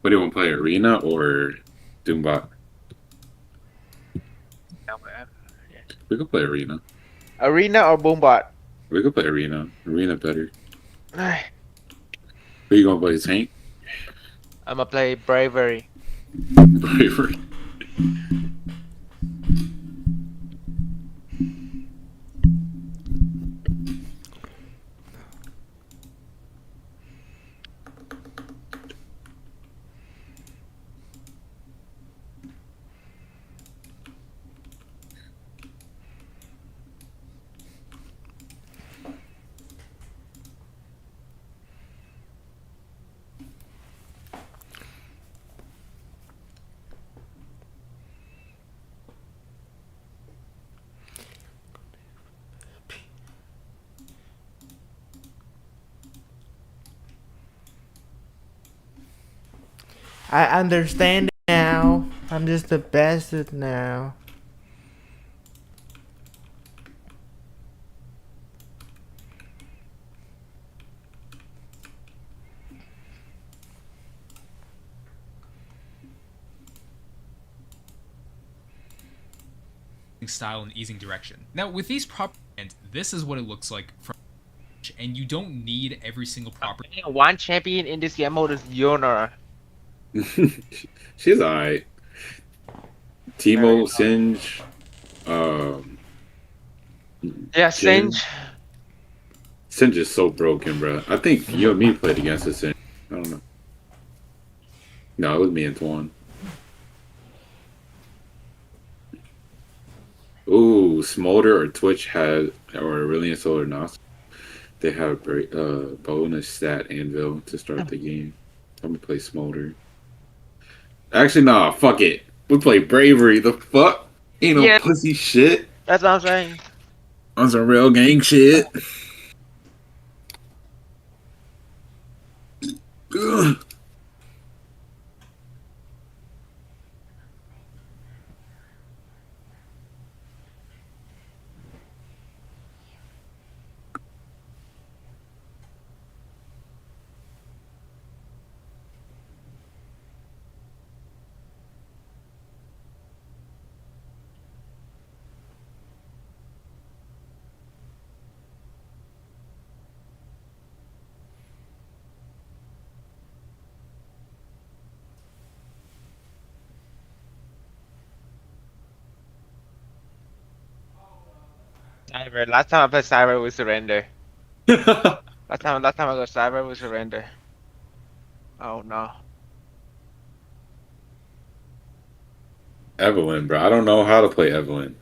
What do you want to play, Arena or Doombot? We could play Arena. Arena or Boombot? We could play Arena. Arena better. Who you gonna play, Tank? I'ma play Bravery. Bravery. I understand now. I'm just the best at now. style and easing direction. Now with these properties, this is what it looks like from, and you don't need every single property. One champion in this game mode is Yona. She's alright. Timo, Singe, yeah, Singe. Singe is so broken, bro. I think you and me played against the Singe. I don't know. No, it was me and Twan. Ooh, Smolder or Twitch had, or Aurelian Solar Nos. They have a bonus stat anvil to start the game. I'm gonna play Smolder. Actually, nah, fuck it. We play Bravery. The fuck? Ain't no pussy shit. That's what I'm saying. On some real gang shit. Ugh. Cyber. Last time I played Cyber was Surrender. last time I go Cyber was Surrender. Oh no. Evelyn, bro. I don't know how to play Evelyn.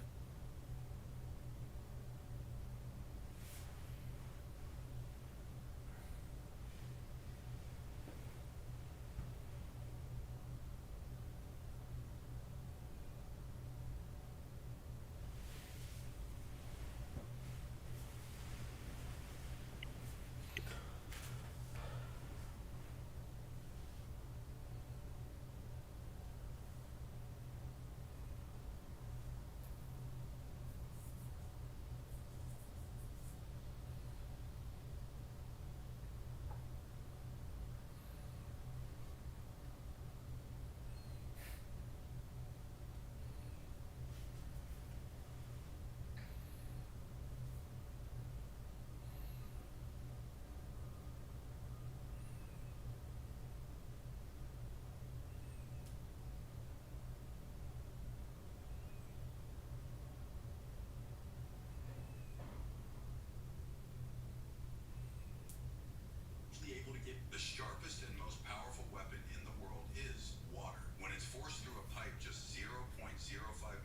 The sharpest and most powerful weapon in the world is water. When it's forced through a pipe just 0.05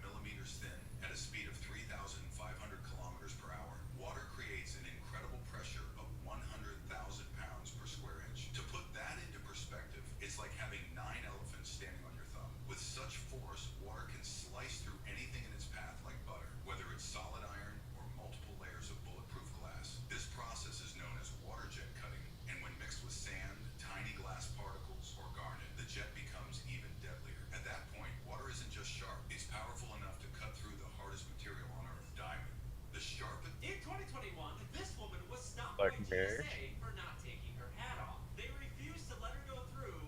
millimeters thin at a speed of 3,500 kilometers per hour, water creates an incredible pressure of 100,000 pounds per square inch. To put that into perspective, it's like having 9 elephants standing on your thumb. With such force, water can slice through anything in its path like butter, whether it's solid iron or multiple layers of bulletproof glass. This process is known as water jet cutting, and when mixed with sand, tiny glass particles, or garnet, the jet becomes even deadlier. At that point, water isn't just sharp, it's powerful enough to cut through the hardest material on Earth, diamond. The sharpest... In 2021, this woman was stopped by TSA for not taking her hat off. They refused to let her go through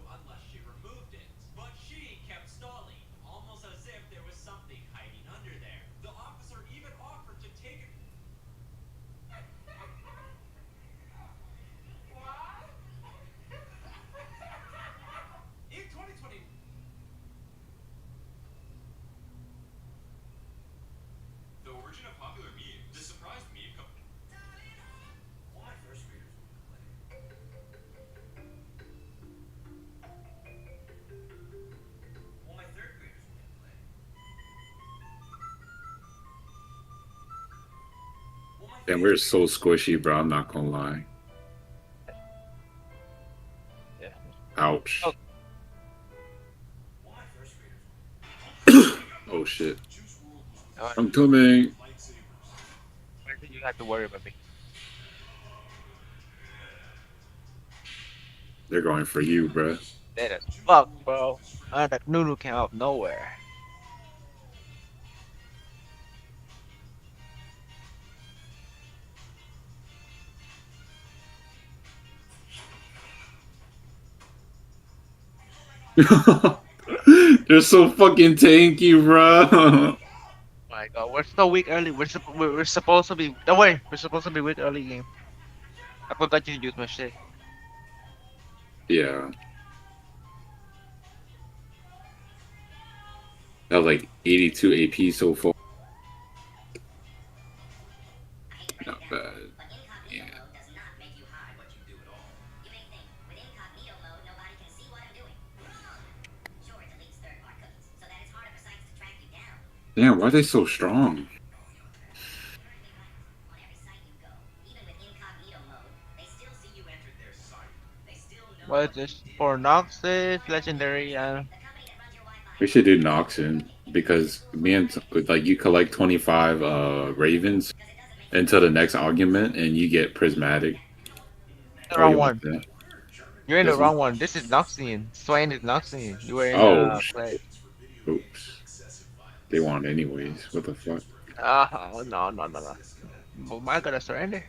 And we're so squishy, bro. I'm not gonna lie. Yeah. Oh, Ouch. Oh shit. oh, I'm coming. why do you have to worry about me? They're going for you, bro. Dead as fuck, bro. That Nunu came out of nowhere. They're so fucking tanky, bro. My God, we're so weak early. We're supposed to be. Don't worry, we're supposed to be weak early game. I forgot you use my shit. Yeah. That was like 82 AP so far. Not bad. Yeah. Damn, why are they so strong? What is this? For Noxus, legendary. We should do Noxon because me and like you collect 25 ravens until the next argument and you get prismatic. The Oh, wrong you want one. that? You're in the This one? wrong one. This is Noxian. Swain is Noxian. You were in Oh, play. oops. They want anyways. What the fuck? No, no, no, no. Well, my gotta surrender.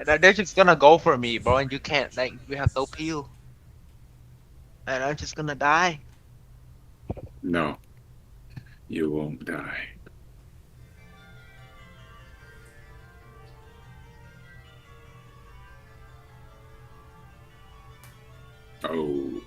They're just gonna go for me, bro, and you can't. Like, you have no peel, and I'm just gonna die. No, you won't die. Oh.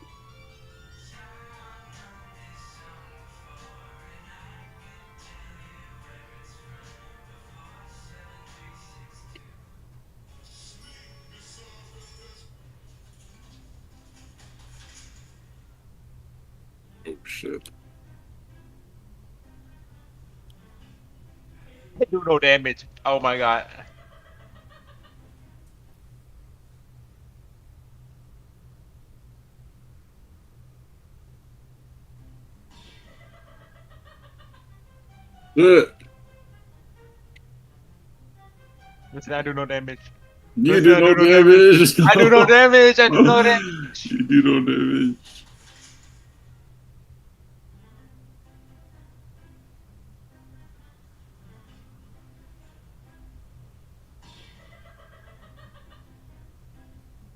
Oh shit. I do no damage. Oh my god. Ugh. Listen, I do no damage. You Listen, do I do no no damage. damage. I do no damage. I do no damage. You do no damage.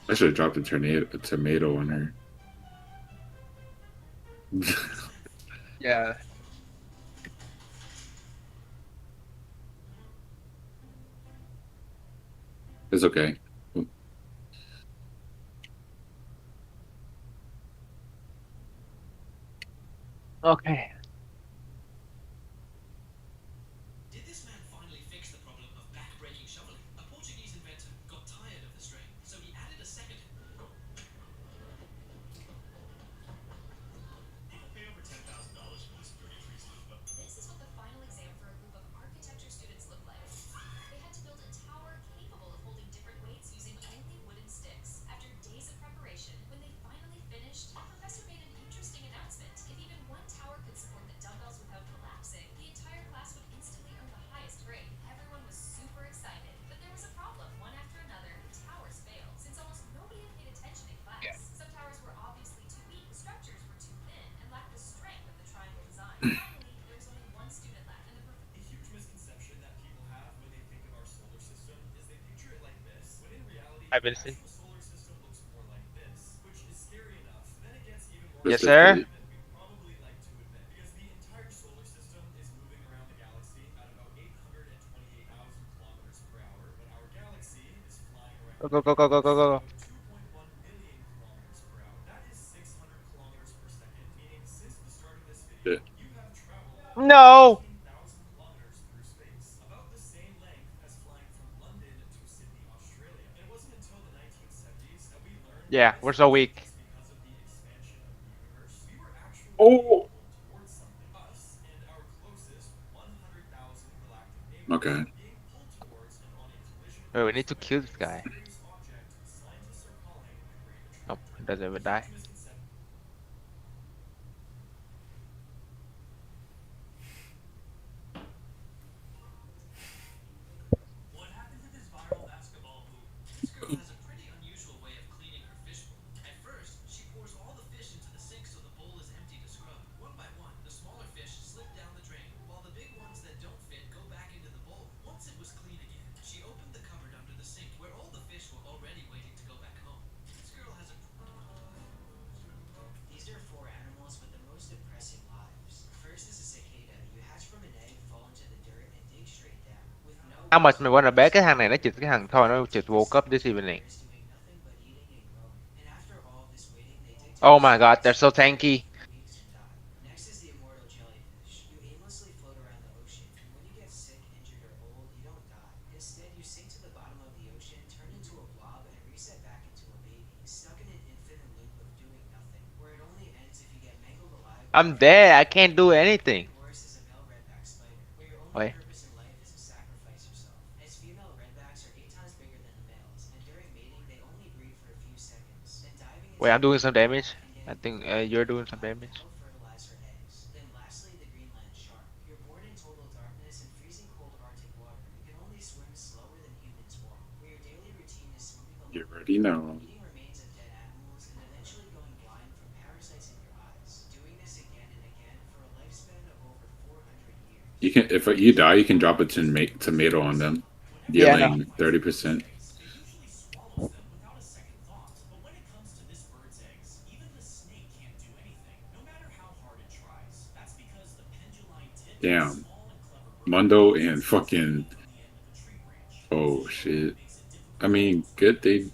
I should have dropped a tomato on her. Yeah. It's okay. Okay. Did this man finally fix the problem of back-breaking shoveling? A Portuguese inventor got tired of the strain, so he added a second. People pay over $10,000 for this 33 loofah. This is what the final exam for a group of architecture students looked like. They had to build a tower capable of holding different weights using only wooden sticks. After days of preparation, when they finally finished, the professor made an interesting announcement. If even one tower could support the dumbbells without collapsing, the entire class would instantly earn the highest grade. Everyone was super excited, but there was a problem. One after another, the towers failed, since almost nobody had paid attention in class. Some towers were obviously too weak, the structures were too thin, and lacked the strength of the triangle design. Finally, there was only one student left, and A huge misconception that people have when they think of our solar system is they picture it like this, when in reality, I've the been seeing. actual solar system looks more like this, which is scary enough. Then it gets even more Yes, scary sir. than we probably like to admit, because the entire solar system is moving around the galaxy at about 828,000 kilometers per hour, but our galaxy is flying around Go, go, go, go, go, go, go, go. at 2.1 million kilometers per hour. That is Shit. No. through space, about the same length as flying from London to Sydney, Australia. And it wasn't until the 1970s that we learned that Yeah, this we're so wasn't weak. just because of the expansion of the universe. We were actually being Oh. pulled towards something. Us and our closest 100,000 galactic neighbors Okay. were being pulled towards and on a collision Wait, we course need to with kill a this guy. mysterious object scientists are calling the Great Nope, Attractor. he doesn't even A die. huge misconception. What happened to this viral basketball hoop? This girl has a pretty unusual way of cleaning her fish bowl. At first, she pours all the fish into the sink so the bowl is empty to scrub. One by one, the smaller fish slip down the drain, while the big ones that don't fit go back into the bowl. Once it was clean again, she opened the cupboard under the sink where all the fish were already waiting to go back home. This girl has a... These are four animals with the most depressing lives. First is a cicada. You hatch from an egg, fall into the dirt, and dig straight down. With no How much mình wanna bé cái thằng này nó chụp cái thằng thôi nó chụp World Cup this evening. doing nothing but eating and growing. And after all this waiting, they dig to Oh the my god, they're surface, so tanky. for weeks and die. Next is the immortal jellyfish. You aimlessly float around the ocean, and when you get sick, injured, or old, you don't die. Instead, you sink to the bottom of the ocean, turn into a blob, and reset back into a baby, stuck in an infinite loop of doing nothing, where it only ends if you get mangled alive. I'm dead. I can't do anything. Worse is a male redback spider, where your only Wait. purpose in life is to sacrifice yourself. As female redbacks are 8 times bigger than the males, and during mating they only breed for a few seconds. Then diving into Wait, I'm doing some the damage. and I getting think bitten you're by doing a some bug damage. can help fertilize her eggs. Then lastly, the Greenland shark. You're born in total darkness and freezing cold Arctic water. You can only swim slower than humans walk. Where your daily routine is swimming alone, You already know. eating remains of dead animals, and eventually going blind from parasites in your eyes. Doing this again and again for a lifespan of over 400 years. You can, if you die, you can drop a tomato on them, Yeah, I know. dealing 30%. It usually swallows them without a second thought. But when it comes to this bird's eggs, even the snake can't do anything, no matter how hard it tries. That's because the penduline tip of a Damn. small and clever bird Mundo is and fucking. from the end of a tree branch. Oh shit. I mean, good they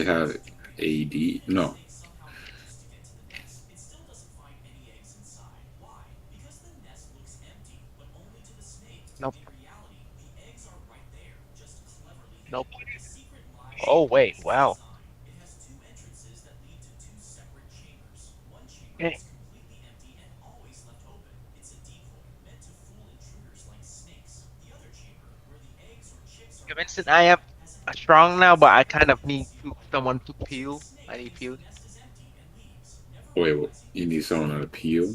have AD. No. Snake somehow manages to get to the nest, it still doesn't find any eggs inside. Why? Because the nest looks empty, but only to the snake. Nope. In reality, the eggs are right there, just cleverly hidden. Nope. The secret lies Oh in wait, its wow. design. It has two entrances that lead to two separate chambers. One chamber Okay. is completely empty and always left open. It's a decoy, meant to fool intruders like snakes. The other chamber, where the eggs or chicks are Vincent, hatched, I am has an strong now, but I kind of open need seal on it. someone to The peel. snake I need thinks peel. the nest is empty and leaves, never Wait, realizing you need someone to peel?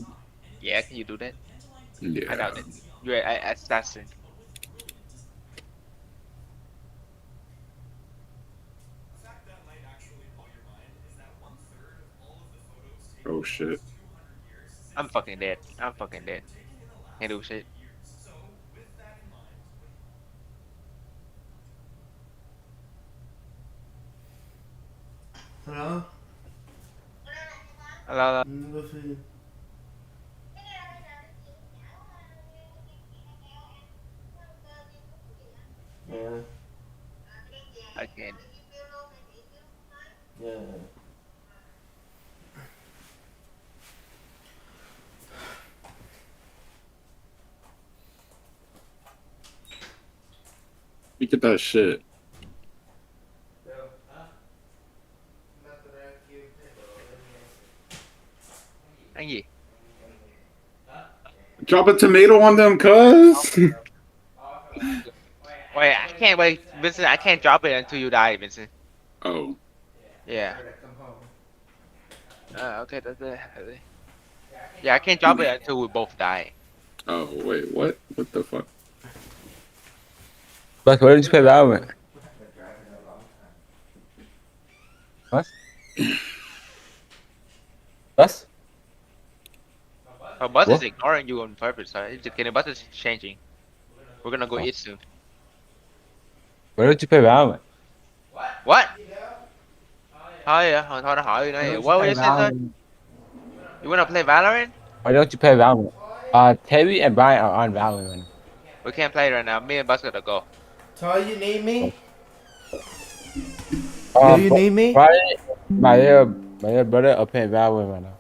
and it Yeah, lets can you do that? the penduline tip I Yeah. doubt it. its young, You're an assassin. but with brilliant design. A fact that might actually blow your mind is that 1/3 of all of the photos taken Oh in the shit. last 200 years since I'm the fucking dead. original I'm was fucking invented dead. were taken in the last Can't do shit. 100 years. So, with that in mind, when Hello? Hello. Go see. Yeah. Again. Yeah. Look at that shit. Anh gì? Drop a tomato on them, cuz. Wait, I can't wait, Vincent. I can't drop it until you die, Vincent. Oh. Yeah. Okay, that's it. Yeah, I can't drop it until we both die. Oh wait, what? What the fuck? But why don't you play Valorant? What? What? Our bus What? is ignoring you on purpose. Right? It's okay. The bus is changing. We're gonna go eat soon. Why don't you play Valorant? What? Thôi à, thôi nó hỏi Why này. don't you What play you say, sir? Valorant? You wanna play Valorant? Why don't you play Valorant? Terry and Brian are on Valorant right now. We can't play right now. Me and Bus gotta go. So you need me? Uh, Do you need me? Brian, my little brother are playing Valorant right now.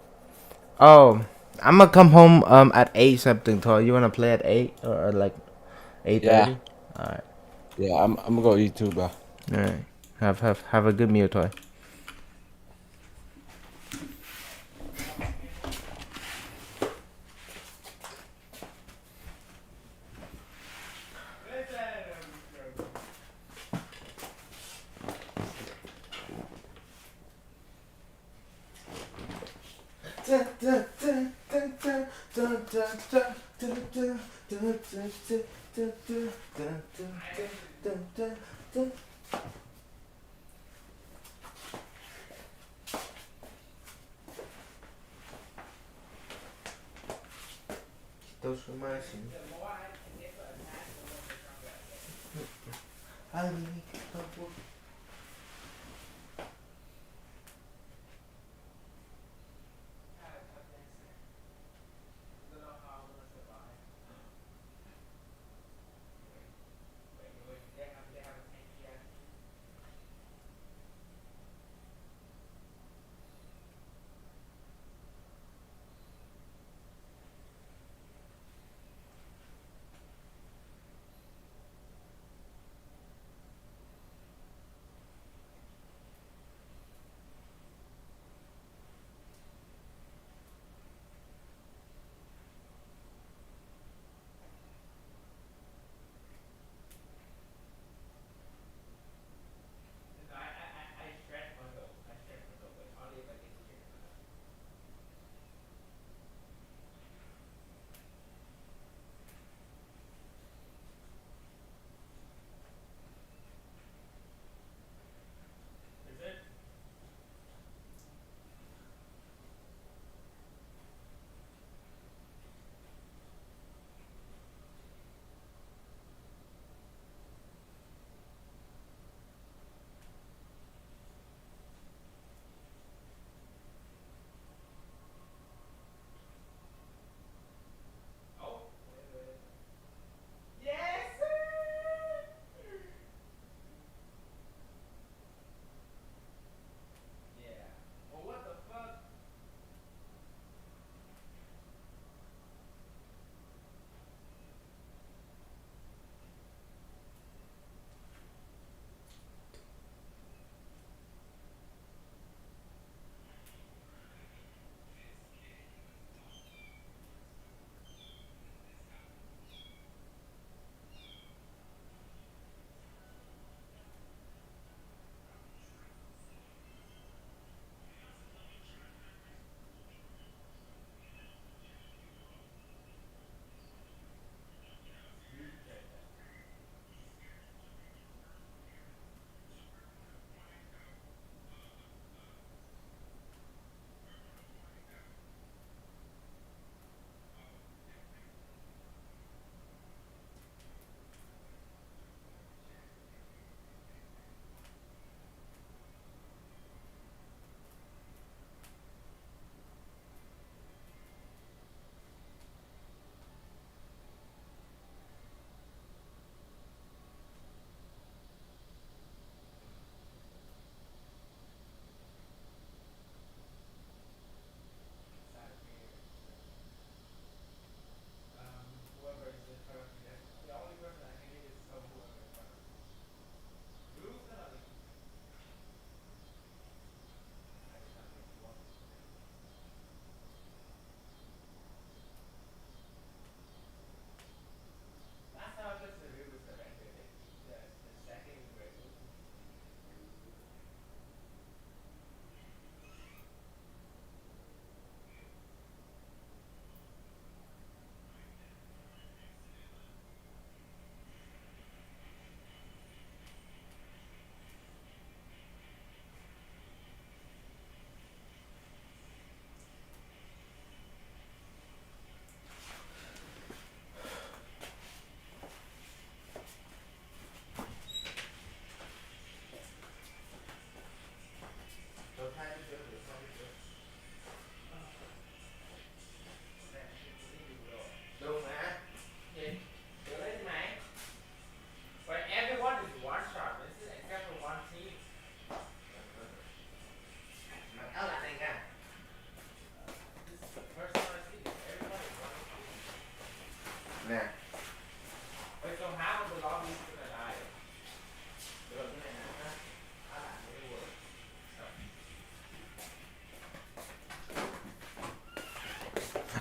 Oh, I'm gonna come home at 8 something. Toy, you wanna play at 8 or like 8:30? Yeah. All right. Yeah, I'm gonna go eat too, bro. All right. Have a good meal, Toy.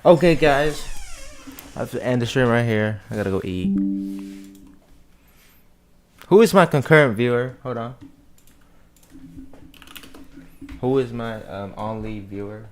Okay, guys. I have to end the stream right here. I gotta go eat. Who is my concurrent viewer? Hold on. Who is my only viewer?